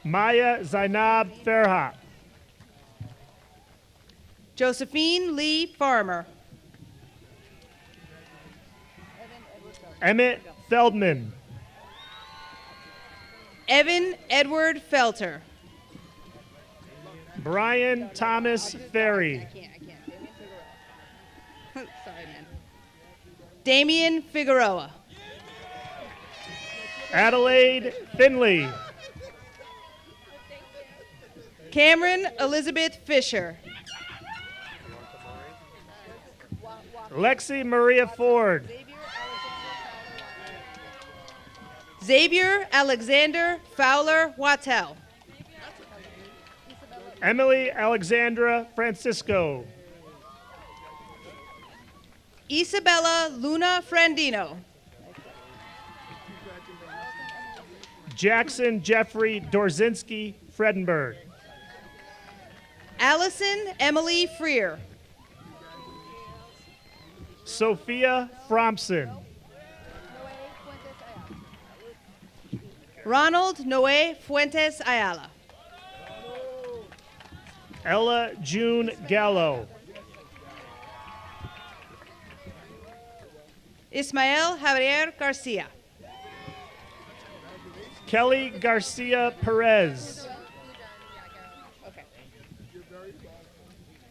Maya Zainab Farhat. Josephine Lee Farmer. Emmett Feldman. Evan Edward Felter. Brian Thomas Ferry. Sorry, man. Damian Figueroa. Adelaide Finley. Cameron Elizabeth Fisher. Lexi Maria Ford. Xavier Alexander Fowler Wattel. Emily Alexandra Francisco. Isabella Luna Frandino. Jackson Jeffrey Dorzinski Fredenberg. Allison Emily Freer. Sophia Fromson. Ronald Noe Fuentes Ayala. Ella June Gallo. Ismael Javier Garcia. Kelly Garcia Perez.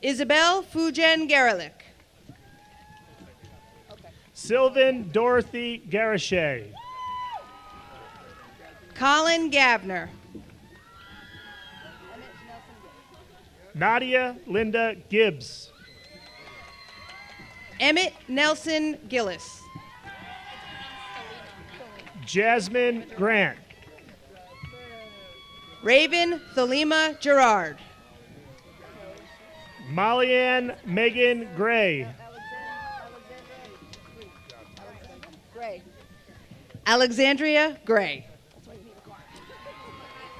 Isabel Fujen Garelick. Sylvan Dorothy Garachet. Colin Gavner. Nadia Linda Gibbs. Emmett Nelson Gillis. Jasmine Grant. Raven Thelema Gerard. Mollyann Megan Gray. Alexandria Gray.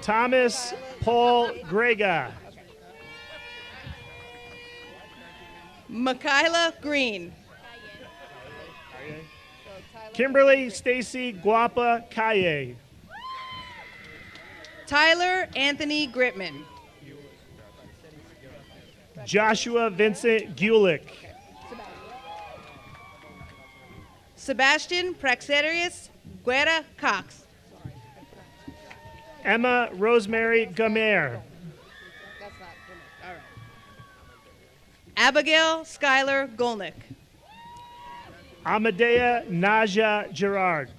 Thomas Paul Grega. Michaela Green. Kimberly Stacy Guapa Kaye. Tyler Anthony Gritman. Joshua Vincent Gulick. Sebastian Praxarius Guerra Cox. Emma Rosemary Gamer. Abigail Schuyler Golnick. Amadea Naja Gerard.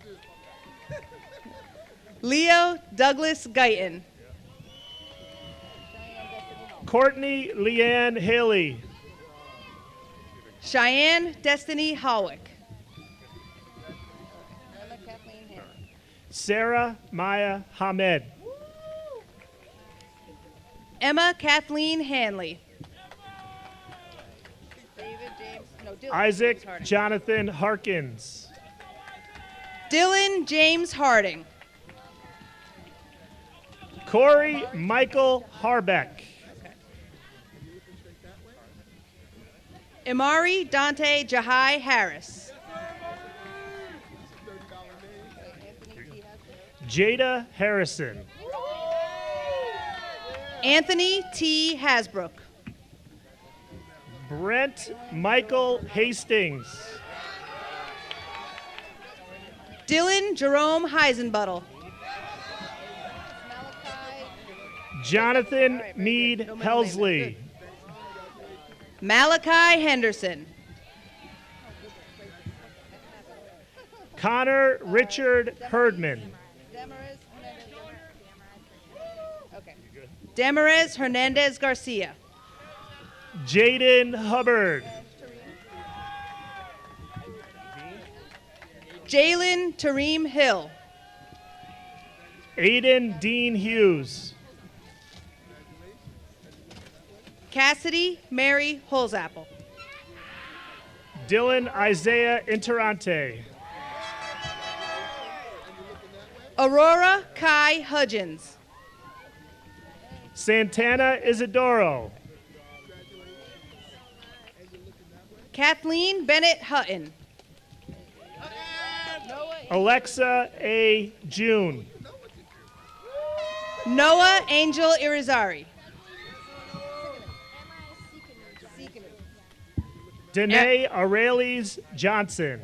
Leo Douglas Guyton. Courtney Leanne Haley. Cheyenne Destiny Hawick. Sarah Maya Hamed. Emma Kathleen Hanley. Isaac Jonathan Harkins. Dylan James Harding. Corey Michael Harbeck. Imari Dante Jahai Harris. Jada Harrison. Anthony T. Hasbrook. Brent Michael Hastings. Dylan Jerome Heisenbuttle. Jonathan Mead Helsley. Malachi Henderson. Connor Richard Herdman. Demarez Hernandez Garcia. Jaden Hubbard. Jalen Tareem Hill. Aiden Dean Hughes. Cassidy Mary Holzapple. Dylan Isaiah Interante. Aurora Kai Hudgens. Santana Isidoro. Kathleen Bennett Hutton. Alexa A. June. Noah Angel Irizarry. Danae Aurelies Johnson.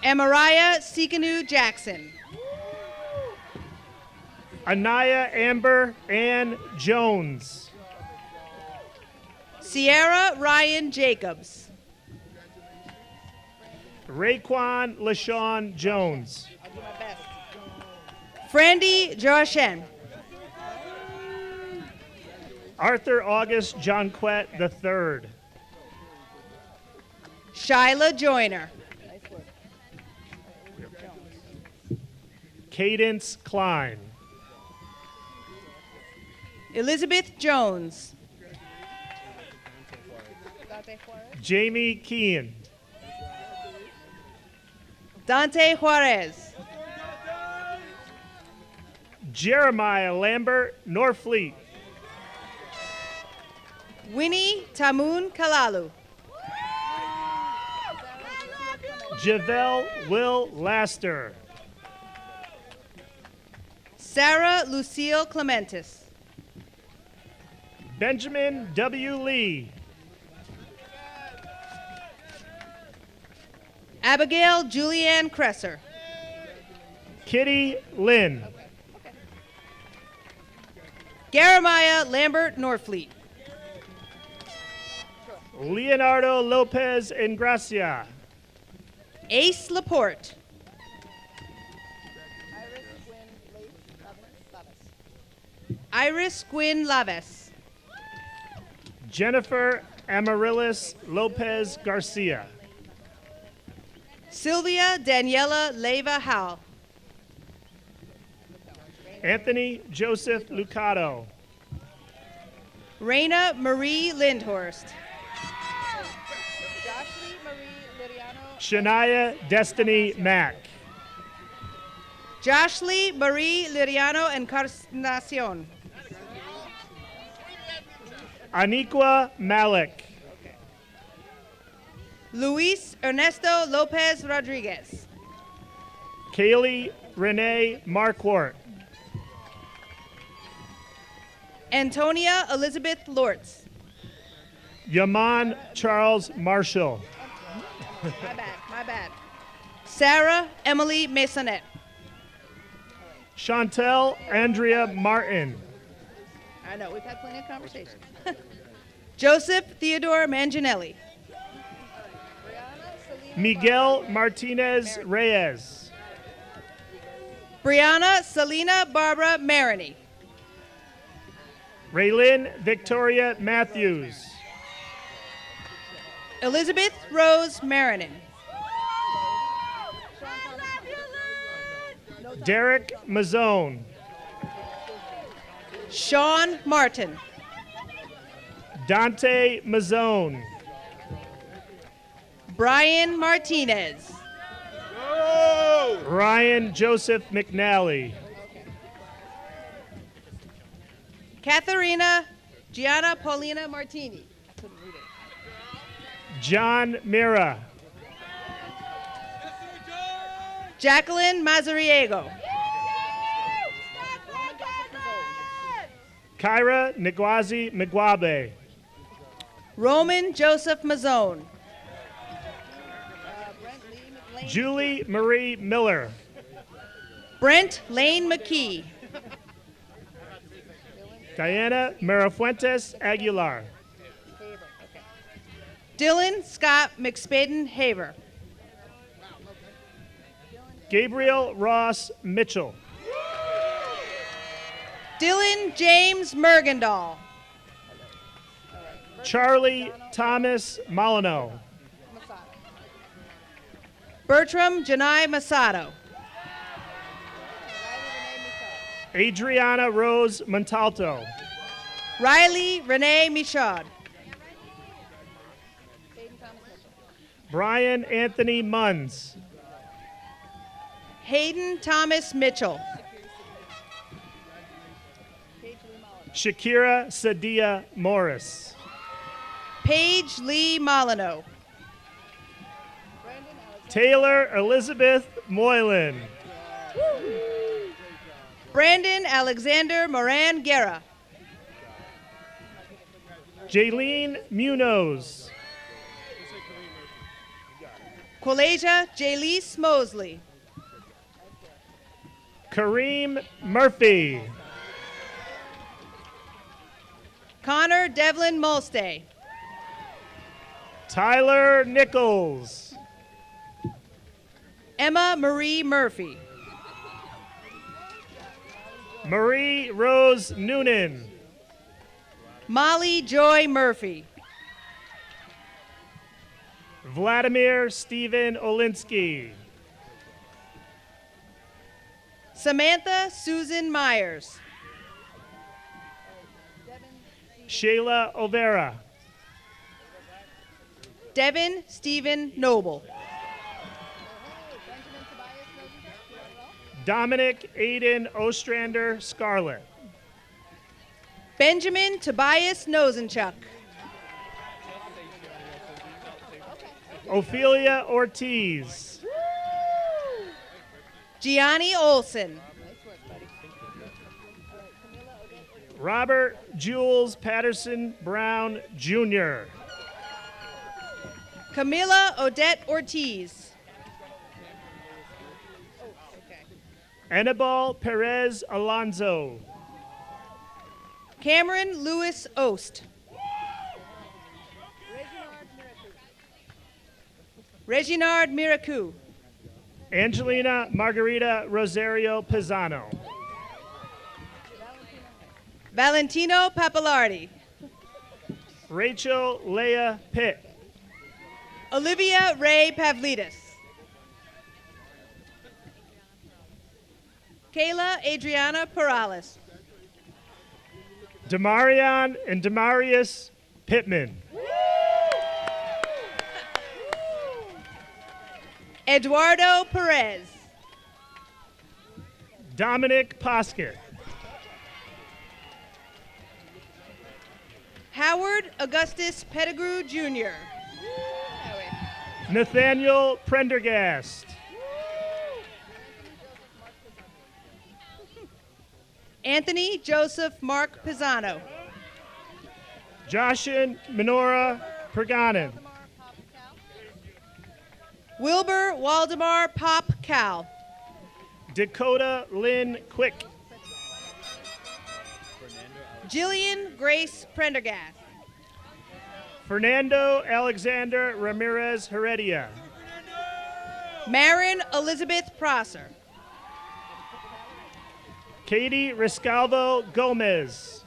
Amariah Sikanu Jackson. Anaya Amber Ann Jones. Sierra Ryan Jacobs. Raekwon LaShawn Jones. Frandy Joshen. Arthur August Jonquette III. Shyla Joyner. Cadence Klein. Elizabeth Jones. Jamie Kean. Dante Juarez. Jeremiah Lambert Norfleet. Winnie Tamun Kalalu. Javel Will Laster. Sarah Lucille Clementis. Benjamin W. Lee. Abigail Julianne Cresser. Kitty Lynn. Jeremiah Lambert Norfleet. Leonardo Lopez Ingracia. Ace Laporte. Iris Gwynn Laves. Jennifer Amaryllis Lopez Garcia. Sylvia Daniela Leyva Howell. Anthony Joseph Lucado. Raina Marie Lindhorst. Shania Destiny Mack. Joshly Marie Liriano Encarnacion. Aniqua Malik. Luis Ernesto Lopez Rodriguez. Kaylee Renee Marquardt. Antonia Elizabeth Lortz. Yaman Charles Marshall. My bad. Sarah Emily Masonet. Chantel Andrea Martin. I know, we've had plenty of conversation. Joseph Theodore Manginelli. Miguel Martinez Reyes. Brianna Selena Barbara Maroney. Raylyn Victoria Matthews. Elizabeth Rose Marinan. Derek Mazzone. Sean Martin. Dante Mazzone. Brian Martinez. Ryan Joseph McNally. Katharina Gianna Paulina Martini. John Mira. Jacqueline Mazariego. Kyra Ngwazi Mgwabe. Roman Joseph Mazzone. Julie Marie Miller. Brent Lane McKee. Diana Mirafuentes Aguilar. Dylan Scott McSpaden Haver. Gabriel Ross Mitchell. Dylan James Mergendahl. Charlie Thomas Molyneux. Bertram Janai Masato. Adriana Rose Montalto. Riley Renee Michaud. Brian Anthony Munns. Hayden Thomas Mitchell. Shakira Sadia Morris. Paige Lee Molyneux. Taylor Elizabeth Moylan. Brandon Alexander Moran Guerra. Jaylene Munoz. Qualasia Jayleese Mosley. Kareem Murphy. Connor Devlin Mulstay. Tyler Nichols. Emma Marie Murphy. Marie Rose Noonan. Molly Joy Murphy. Vladimir Stephen Olinsky. Samantha Susan Myers. Shayla Overa. Devin Stephen Noble. Dominic Aiden Ostrander Scarlett. Benjamin Tobias Nosenchuk. Ophelia Ortiz. Gianni Olson. Robert Jules Patterson Brown Jr. Camila Odette Ortiz. Anibal Perez Alonso. Cameron Lewis Ost. Reginard Miracu. Angelina Margarita Rosario Pisano. Valentino Papalardi. Rachel Leah Pitt. Olivia Ray Pavlidis. Kayla Adriana Perales. Demarion and Demarius Pittman. Eduardo Perez. Dominic Poskett. Howard Augustus Pettigrew Jr. Nathaniel Prendergast. Anthony Joseph Mark Pisano. Joshin Minora Perganin. Wilbur Waldemar Pop Cal. Dakota Lynn Quick. Jillian Grace Prendergast. Fernando Alexander Ramirez Heredia. Marin Elizabeth Prosser. Katie Riscalvo Gomez.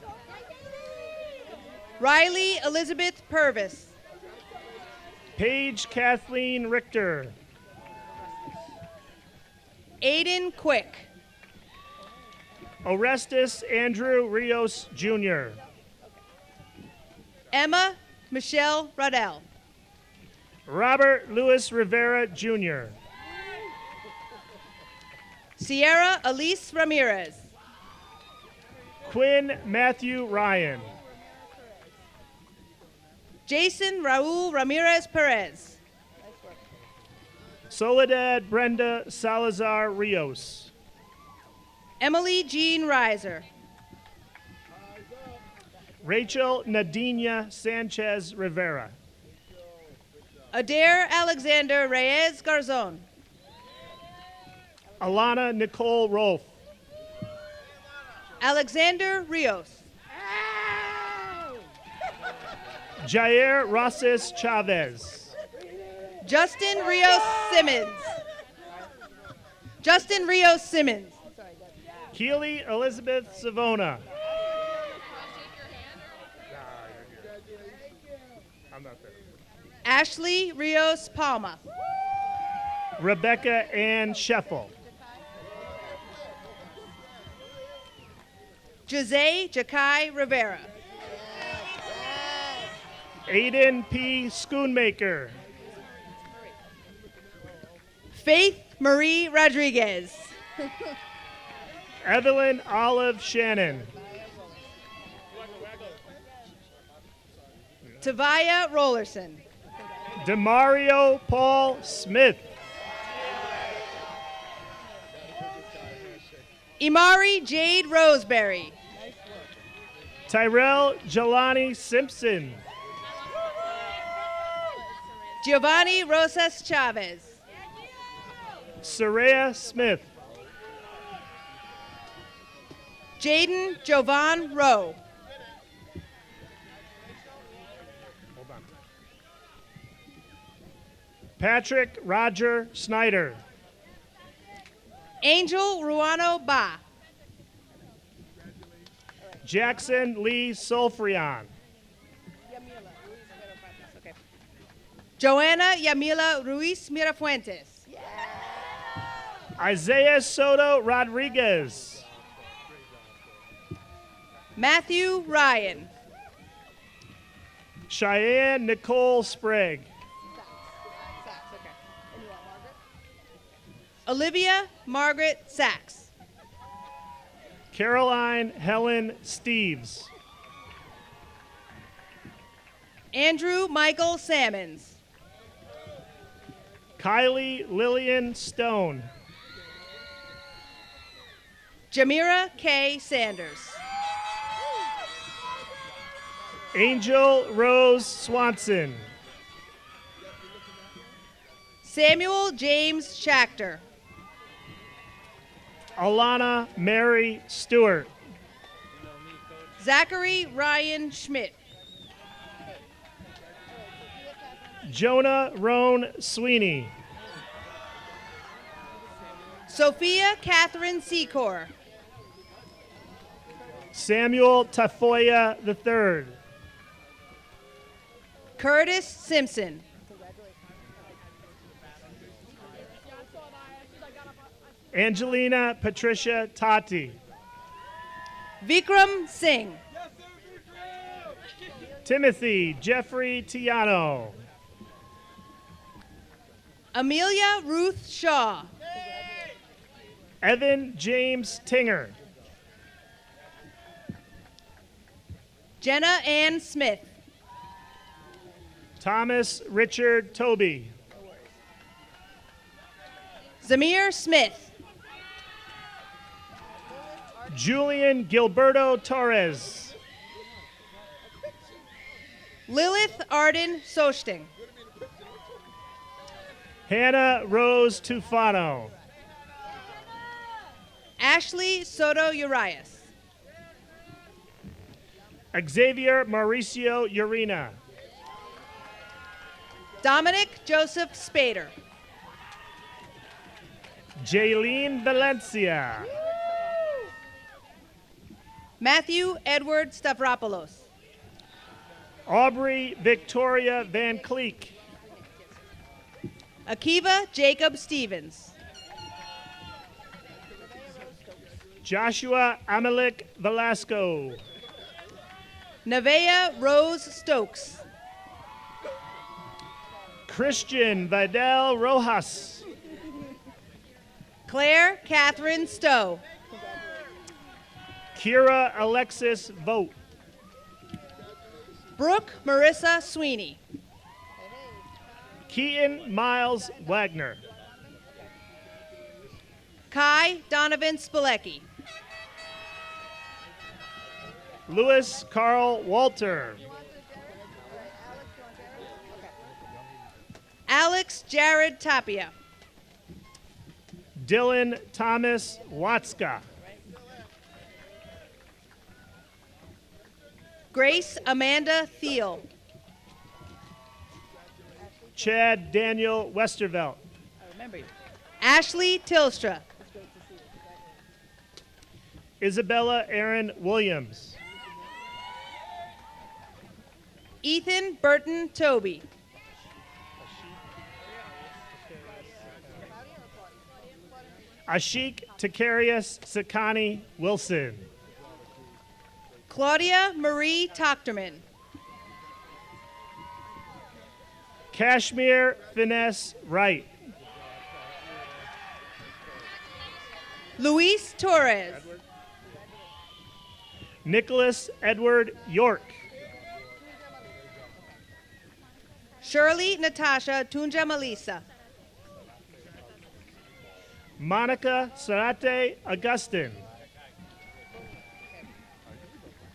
Riley Elizabeth Purvis. Paige Kathleen Richter. Aiden Quick. Orestes Andrew Rios Jr. Emma Michelle Ruddell. Robert Louis Rivera, Jr. Sierra Elise Ramirez. Quinn Matthew Ryan. Jason Raul Ramirez Perez. Soledad Brenda Salazar Rios. Emily Jean Reiser. Rachel Nadina Sanchez Rivera. Adair Alexander Reyes Garzon. Alana Nicole Rolfe. Alexander Rios. Jair Rosses Chavez. Justin Rios Simmons. Justin Rios Simmons. Keely Elizabeth Savona. I'm not there. Ashley Rios Palma. Rebecca Ann Scheffel. Jose Jakai Rivera. Aiden P. Schoonmaker. Faith Marie Rodriguez. Evelyn Olive Shannon. Tavaya Rollerson. Demario Paul Smith. Imari Jade Roseberry. Tyrell Jelani Simpson. Giovanni Rosas Chavez. Saraya Smith. Jaden Jovan Rowe. Hold on. Patrick Roger Snyder. Angel Ruano Ba. Jackson Lee Solfrion. Joanna Yamila Ruiz Mirafuentes. Isaiah Soto Rodriguez. Matthew Ryan. Cheyenne Nicole Sprague. Olivia Margaret Sachs. Caroline Helen Steves. Andrew Michael Sammons. Kylie Lillian Stone. Jamira K. Sanders. Angel Rose Swanson. Samuel James Schachter. Alana Mary Stewart. Zachary Ryan Schmidt. Jonah Roan Sweeney. Sophia Catherine Secor. Samuel Tafoya III. Curtis Simpson. Angelina Patricia Tati. Vikram Singh. Timothy Jeffrey Tiano. Amelia Ruth Shaw. Evan James Tinger. Jenna Ann Smith. Thomas Richard Toby. Zamir Smith. Julian Gilberto Torres. Lilith Arden Sosting. Hannah Rose Tufano. Ashley Soto Urias. Xavier Mauricio Urena. Dominic Joseph Spader. Jaylene Valencia. Matthew Edward Stavropoulos. Aubrey Victoria Van Cleek. Akiva Jacob Stevens. Joshua Amelik Velasco. Nevaeh Rose Stokes. Christian Vidal Rojas. Claire Catherine Stowe. Kira Alexis Vogt. Brooke Marissa Sweeney. Keaton Miles Wagner. Kai Donovan Spilecki. Louis Carl Walter. Alex Jared Tapia. Dylan Thomas Watska. Grace Amanda Thiel. Chad Daniel Westervelt. Ashley Tilstra. Isabella Aaron Williams. Ethan Burton Toby. Ashik Takarius Sakani Wilson. Claudia Marie Tochterman. Kashmir Finesse Wright. Luis Torres. Nicholas Edward York. Shirley Natasha Tunja Malisa. Monica Sarate Augustin.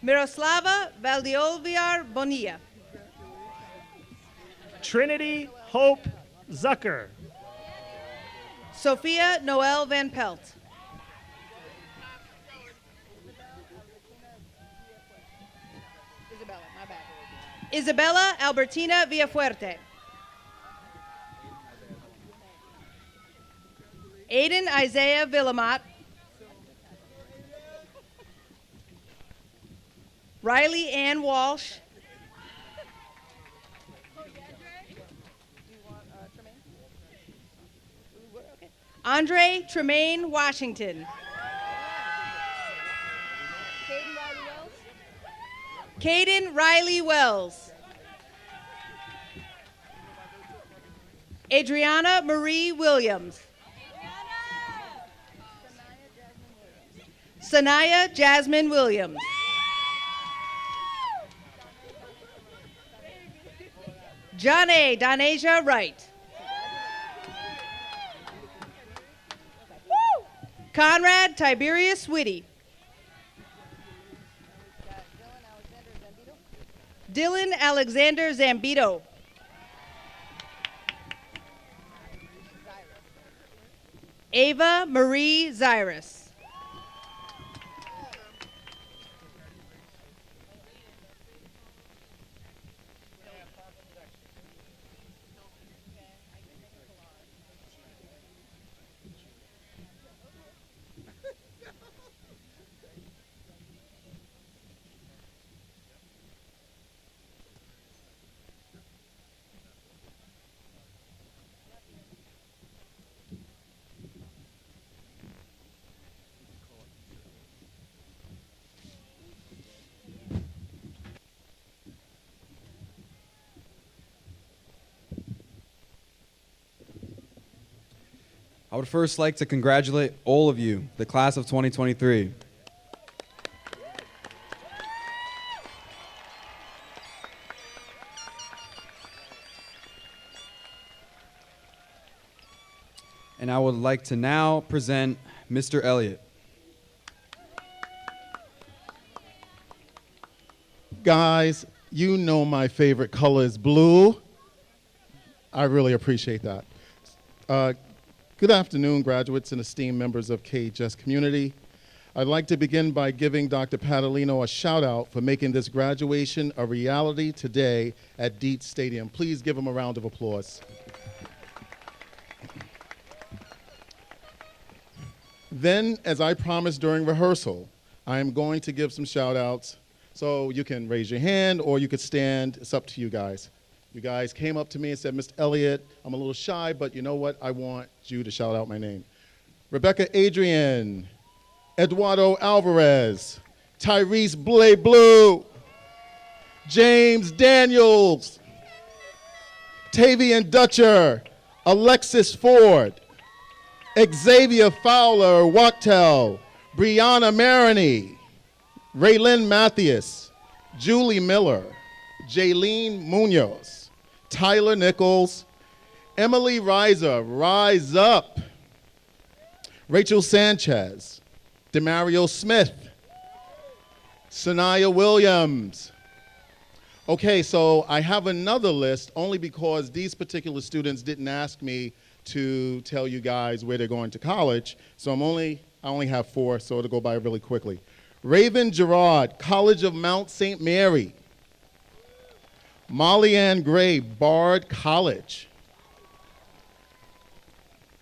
Miroslava Valdiolviar Bonilla. Trinity Hope Zucker. Sophia Noel Van Pelt. Isabella Albertina Villafuerte. Aiden Isaiah Villamot. Riley Ann Walsh. Andre Tremaine Washington. Caden Riley Wells. Adriana Marie Williams. Sanaya Jasmine Williams. Johnny Donasia Wright. Conrad Tiberius Whitty. Dylan Alexander Zambito. Ava Marie Zyrus. I would first like to congratulate all of you, the class of 2023. And I would like to now present Mr. Elliott. Guys, you know my favorite color is blue. I really appreciate that. Good afternoon, graduates and esteemed members of KHS community. I'd like to begin by giving Dr. Patalino a shout out for making this graduation a reality today at Dietz Stadium. Please give him a round of applause. Then, as I promised during rehearsal, I am going to give some shout outs. So you can raise your hand or you could stand. It's up to you guys. You guys came up to me and said, Mr. Elliott, I'm a little shy, but you know what? I want you to shout out my name. Rebecca Adrian, Eduardo Alvarez, Tyrese Blue, James Daniels, Octavian Dutcher, Alexis Ford, Xavier Fowler Wachtel, Brianna Maroney, Raylyn Mathias, Julie Miller, Jaylene Munoz, Tyler Nichols, Emily Reiser, Rise Up, Rachel Sanchez, Demario Smith, Sanaya Williams. Okay, so I have another list only because these particular students didn't ask me to tell you guys where they're going to college, so I only have 4, so it'll go by really quickly. Raven Gerard, College of Mount St. Mary. Molly Ann Gray, Bard College.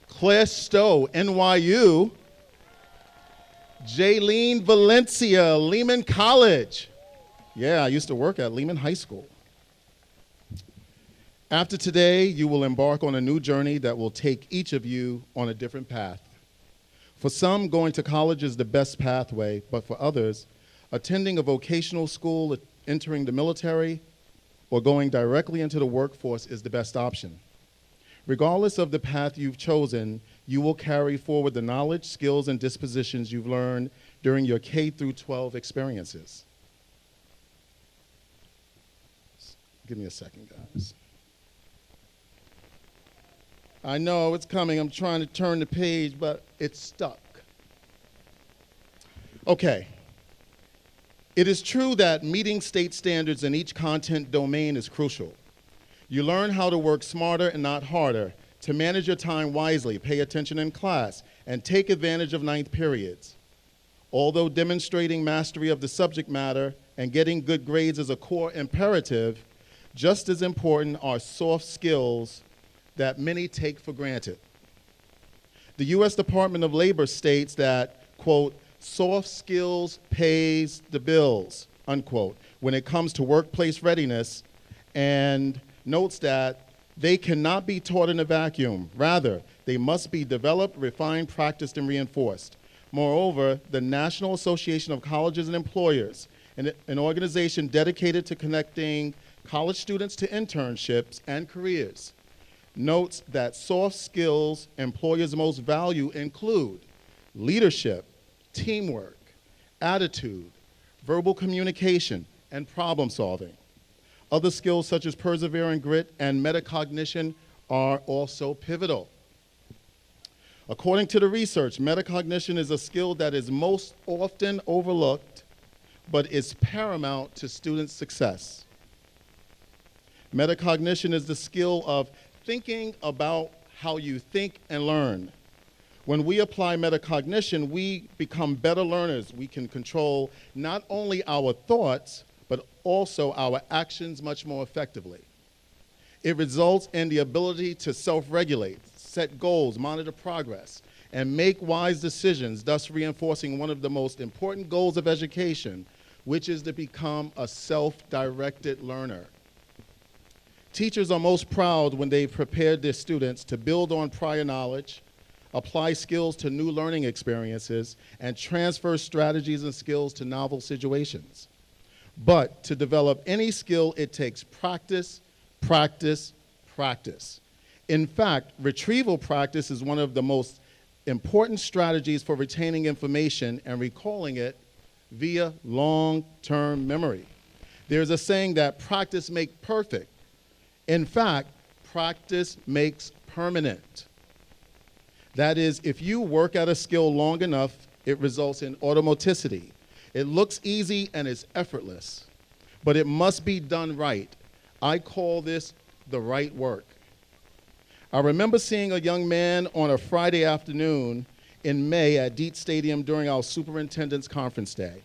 Claire Stowe, NYU. Jaylene Valencia, Lehman College. Yeah, I used to work at Lehman High School. After today, you will embark on a new journey that will take each of you on a different path. For some, going to college is the best pathway, but for others, attending a vocational school, entering the military, or going directly into the workforce is the best option. Regardless of the path you've chosen, you will carry forward the knowledge, skills, and dispositions you've learned during your K through 12 experiences. Give me a second, guys. I know it's coming. I'm trying to turn the page, but it's stuck. Okay. It is true that meeting state standards in each content domain is crucial. You learn how to work smarter and not harder, to manage your time wisely, pay attention in class, and take advantage of ninth periods. Although demonstrating mastery of the subject matter and getting good grades is a core imperative, just as important are soft skills that many take for granted. The U.S. Department of Labor states that, quote, soft skills pays the bills, unquote, when it comes to workplace readiness, and notes that they cannot be taught in a vacuum. Rather, they must be developed, refined, practiced, and reinforced. Moreover, the National Association of Colleges and Employers, an organization dedicated to connecting college students to internships and careers, notes that soft skills employers most value include leadership, teamwork, attitude, verbal communication, and problem solving. Other skills such as persevering grit and metacognition are also pivotal. According to the research, metacognition is a skill that is most often overlooked, but is paramount to student success. Metacognition is the skill of thinking about how you think and learn. When we apply metacognition, we become better learners. We can control not only our thoughts, but also our actions much more effectively. It results in the ability to self-regulate, set goals, monitor progress, and make wise decisions, thus reinforcing one of the most important goals of education, which is to become a self-directed learner. Teachers are most proud when they've prepared their students to build on prior knowledge, apply skills to new learning experiences, and transfer strategies and skills to novel situations. But to develop any skill, it takes practice, practice, practice. In fact, retrieval practice is one of the most important strategies for retaining information and recalling it via long-term memory. There's a saying that practice makes perfect. In fact, practice makes permanent. That is, if you work at a skill long enough, it results in automaticity. It looks easy and is effortless, but it must be done right. I call this the right work. I remember seeing a young man on a Friday afternoon in May at Dietz Stadium during our superintendent's conference day.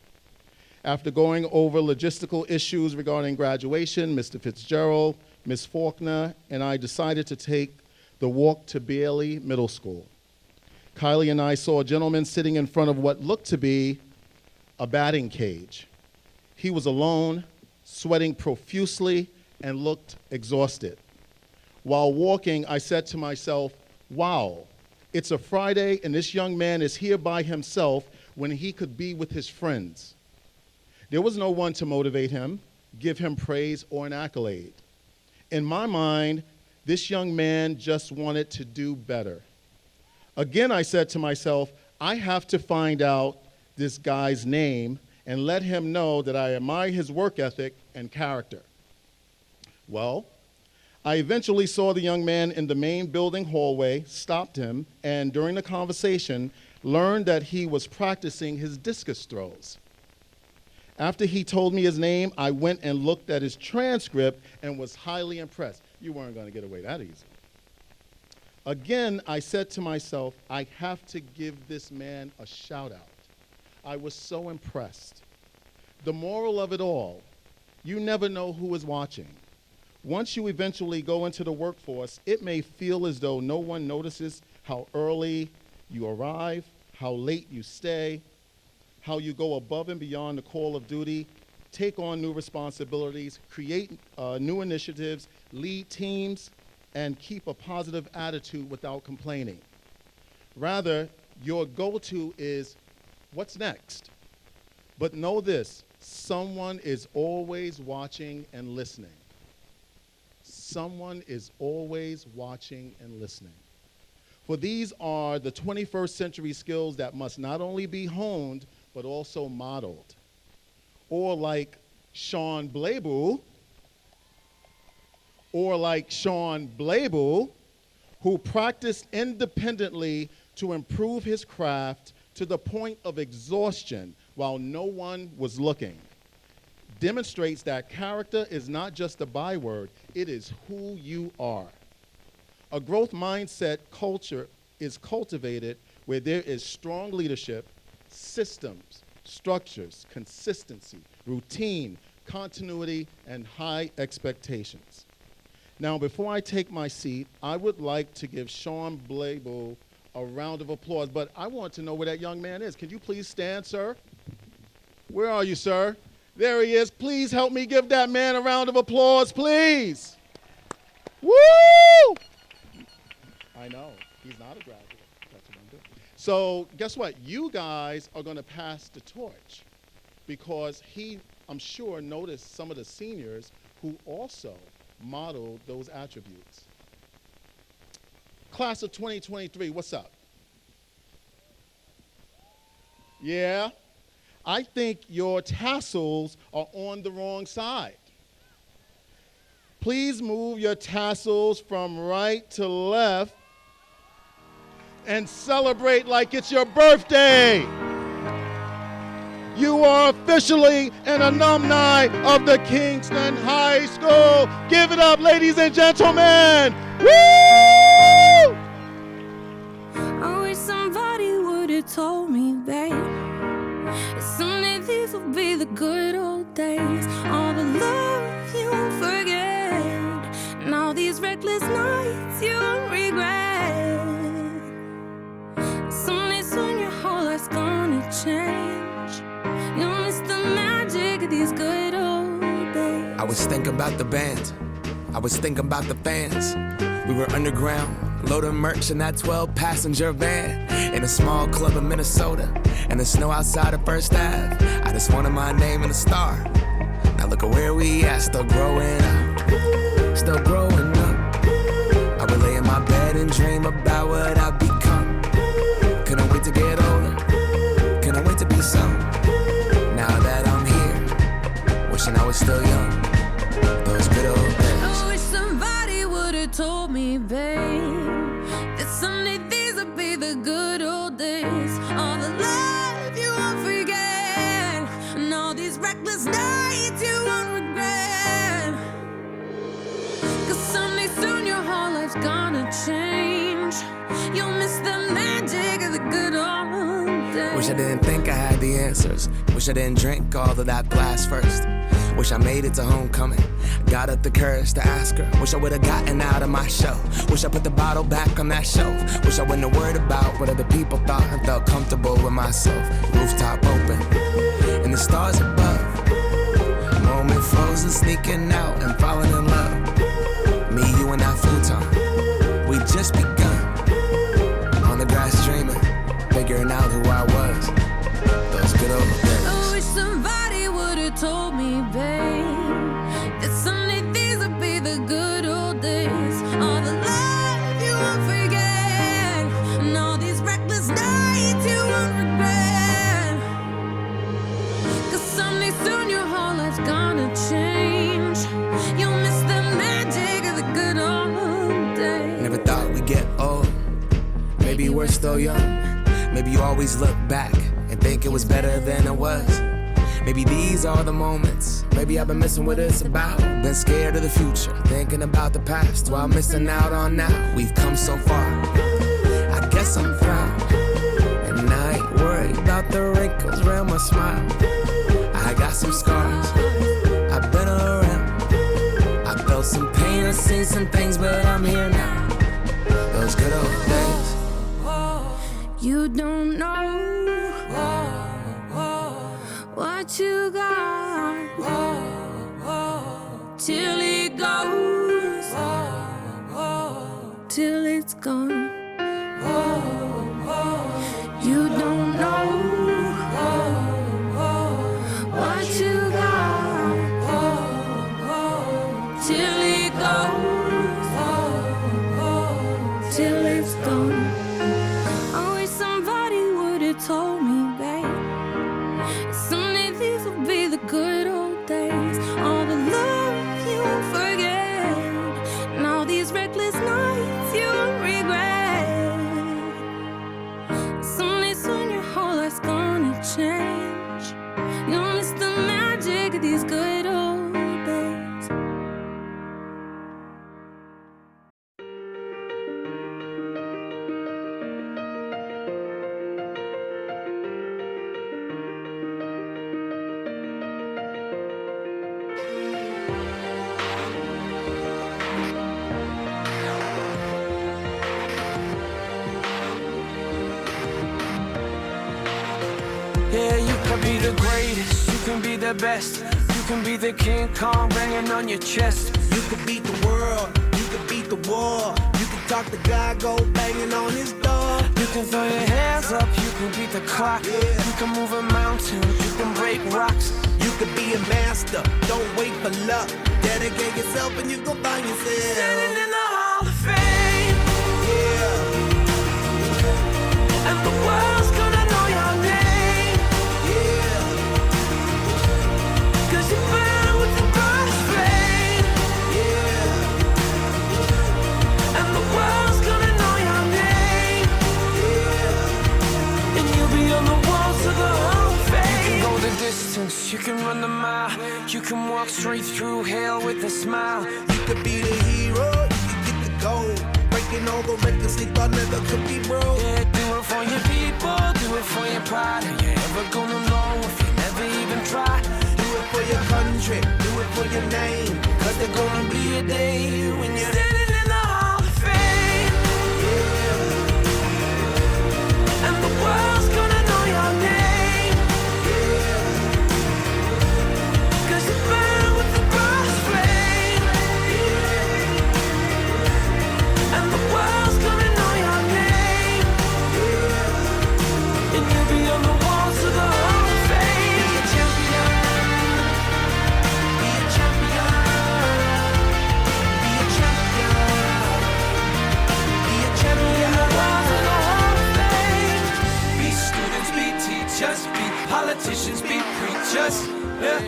After going over logistical issues regarding graduation, Mr. Fitzgerald, Ms. Faulkner, and I decided to take the walk to Bailey Middle School. Kylie and I saw a gentleman sitting in front of what looked to be a batting cage. He was alone, sweating profusely, and looked exhausted. While walking, I said to myself, wow, it's a Friday and this young man is here by himself when he could be with his friends. There was no one to motivate him, give him praise or an accolade. In my mind, This young man just wanted to do better. Again, I said to myself, I have to find out this guy's name and let him know that I admire his work ethic and character. Well, I eventually saw the young man in the main building hallway, stopped him, and during the conversation, learned that he was practicing his discus throws. After he told me his name, I went and looked at his transcript and was highly impressed. You weren't going to get away that easy. Again, I said to myself, I have to give this man a shout out. I was so impressed. The moral of it all, you never know who is watching. Once you eventually go into the workforce, it may feel as though no one notices how early you arrive, how late you stay, how you go above and beyond the call of duty, take on new responsibilities, create new initiatives, lead teams, and keep a positive attitude without complaining. Rather, your go-to is, what's next? But know this, someone is always watching and listening. Someone is always watching and listening. For these are the 21st century skills that must not only be honed, but also modeled. Or like Sean Blabel, who practiced independently to improve his craft to the point of exhaustion while no one was looking. Demonstrates that character is not just a byword, it is who you are. A growth mindset culture is cultivated where there is strong leadership, systems, structures, consistency, routine, continuity, and high expectations. Now, before I take my seat, I would like to give Sean Blabel a round of applause, but I want to know where that young man is. Can you please stand, sir? Where are you, sir? There he is. Please help me give that man a round of applause, please. Woo! I know. He's not a graduate. That's what I'm doing. So guess what? You guys are going to pass the torch because he, I'm sure, noticed some of the seniors who also modeled those attributes. Class of 2023, what's up? Yeah? I think your tassels are on the wrong side. Please move your tassels from right to left and celebrate like it's your birthday. You are officially an alumni of the Kingston High School. Give it up, ladies and gentlemen. Woo! I wish somebody would have told me, babe, someday these will be the good old days. All the love you won't forget, and all these reckless nights you won't regret. Someday soon your whole life's gonna change. You'll miss the magic of these good old days. I was thinking about the band, I was thinking about the fans. We were underground, loading merch in that 12-passenger van, in a small club in Minnesota, and the snow outside of First Ave. I just wanted my name and a star. Now look at where we at, still growing up, still growing up. I would lay in my bed and dream about what I'd become. Couldn't wait to get older, couldn't wait to be some. Now that I'm here, wishing I was still young, those good old days. I wish somebody would have told me, babe, that someday these would be the good old days. All the love you won't forget, and all these reckless nights you won't regret. 'Cause someday soon your whole life's gonna change. You'll miss the magic of the good old days. Wish I didn't think I had the answers. Wish I didn't drink all of that blast first. Wish I made it to homecoming, got up the courage to ask her. Wish I would've gotten out of my shell. Wish I put the bottle back on that shelf. Wish I wouldn't have worried about what other people thought and felt comfortable with myself. Rooftop open, and the stars above. Moment frozen, sneaking out and falling in love. Me, you, and that futon, we just begun. On the grass dreaming, figuring out who I was. Those good old days. I wish somebody would have told me, babe, that someday these would be the good old days. All maybe we're still young. Maybe you always look back and think it was better than it was. Maybe these are the moments. Maybe I've been missing what it's about. Been scared of the future, thinking about the past while missing out on now. We've come so far, I guess I'm proud. And I ain't worried about the wrinkles around my smile. I got some scars, I've been around. I felt some pain, I've seen some things, but I'm here now. Those good old days. You don't know what you got till it goes, till it's gone. You don't know what you got till it goes, till it's gone. I wish somebody would have told me, babe, someday these will be the good old days. All the love you won't forget, and all these reckless nights you won't regret. Someday soon your whole life's gonna change. You'll miss the magic of these good old days. Yeah, you can be the greatest, you can be the best. You can be the King Kong banging on your chest. You could beat the world, you could beat the war. You can talk to God, go banging on his door. You can throw your hands up, you can beat the clock. Yeah. You can move a mountain, you can break rocks. You could be a master, don't wait for luck. Dedicate yourself and you gon' find yourself Standing in the Hall of Fame. Yeah. And the world's gonna know your name. Yeah. 'Cause you burn with the brightest flame. Yeah. And the world's gonna know your name. Yeah. And you'll be on the walls of the Hall of Fame. You can go the distance, you can run the mile. You can walk straight through hell with a smile. You could be the hero, you can get the gold. Breaking all the records they thought never could be broke. Yeah, do it for your people, do it for your pride. Are you ever gonna know if you never even try? Do it for your country, do it for your name. 'Cause there's gonna be a day when you're standing in the Hall of Fame. Yeah. And the world's gonna know your name. Yeah. 'Cause you burn with the brightest flame. Yeah. And the world's gonna know your name. Yeah. And you'll be on the walls of the Hall of Fame. Be a champion. Be a champion. Be a champion. Be a champion. The walls of the Hall of Fame. Be students, be teachers, be politicians, be preachers. Yeah.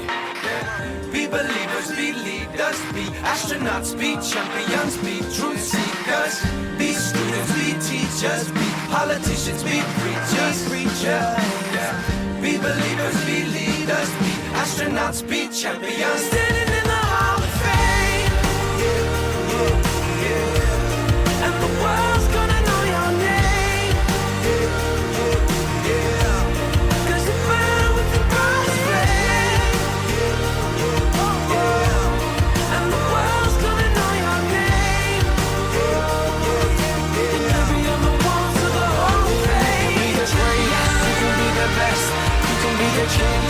Be believers, be leaders, be astronauts, be champions, be truth seekers. Be students, be teachers, be politicians, be preachers. Yeah. Be believers, be leaders, be astronauts, be champions. Standing in the Hall of Fame. And the world's gonna know your name. 'Cause you burn with the brightest flame. And the world's gonna know your name. And you'll be on the walls of the Hall of Fame. You can be the greatest, you can be the best. You can be the king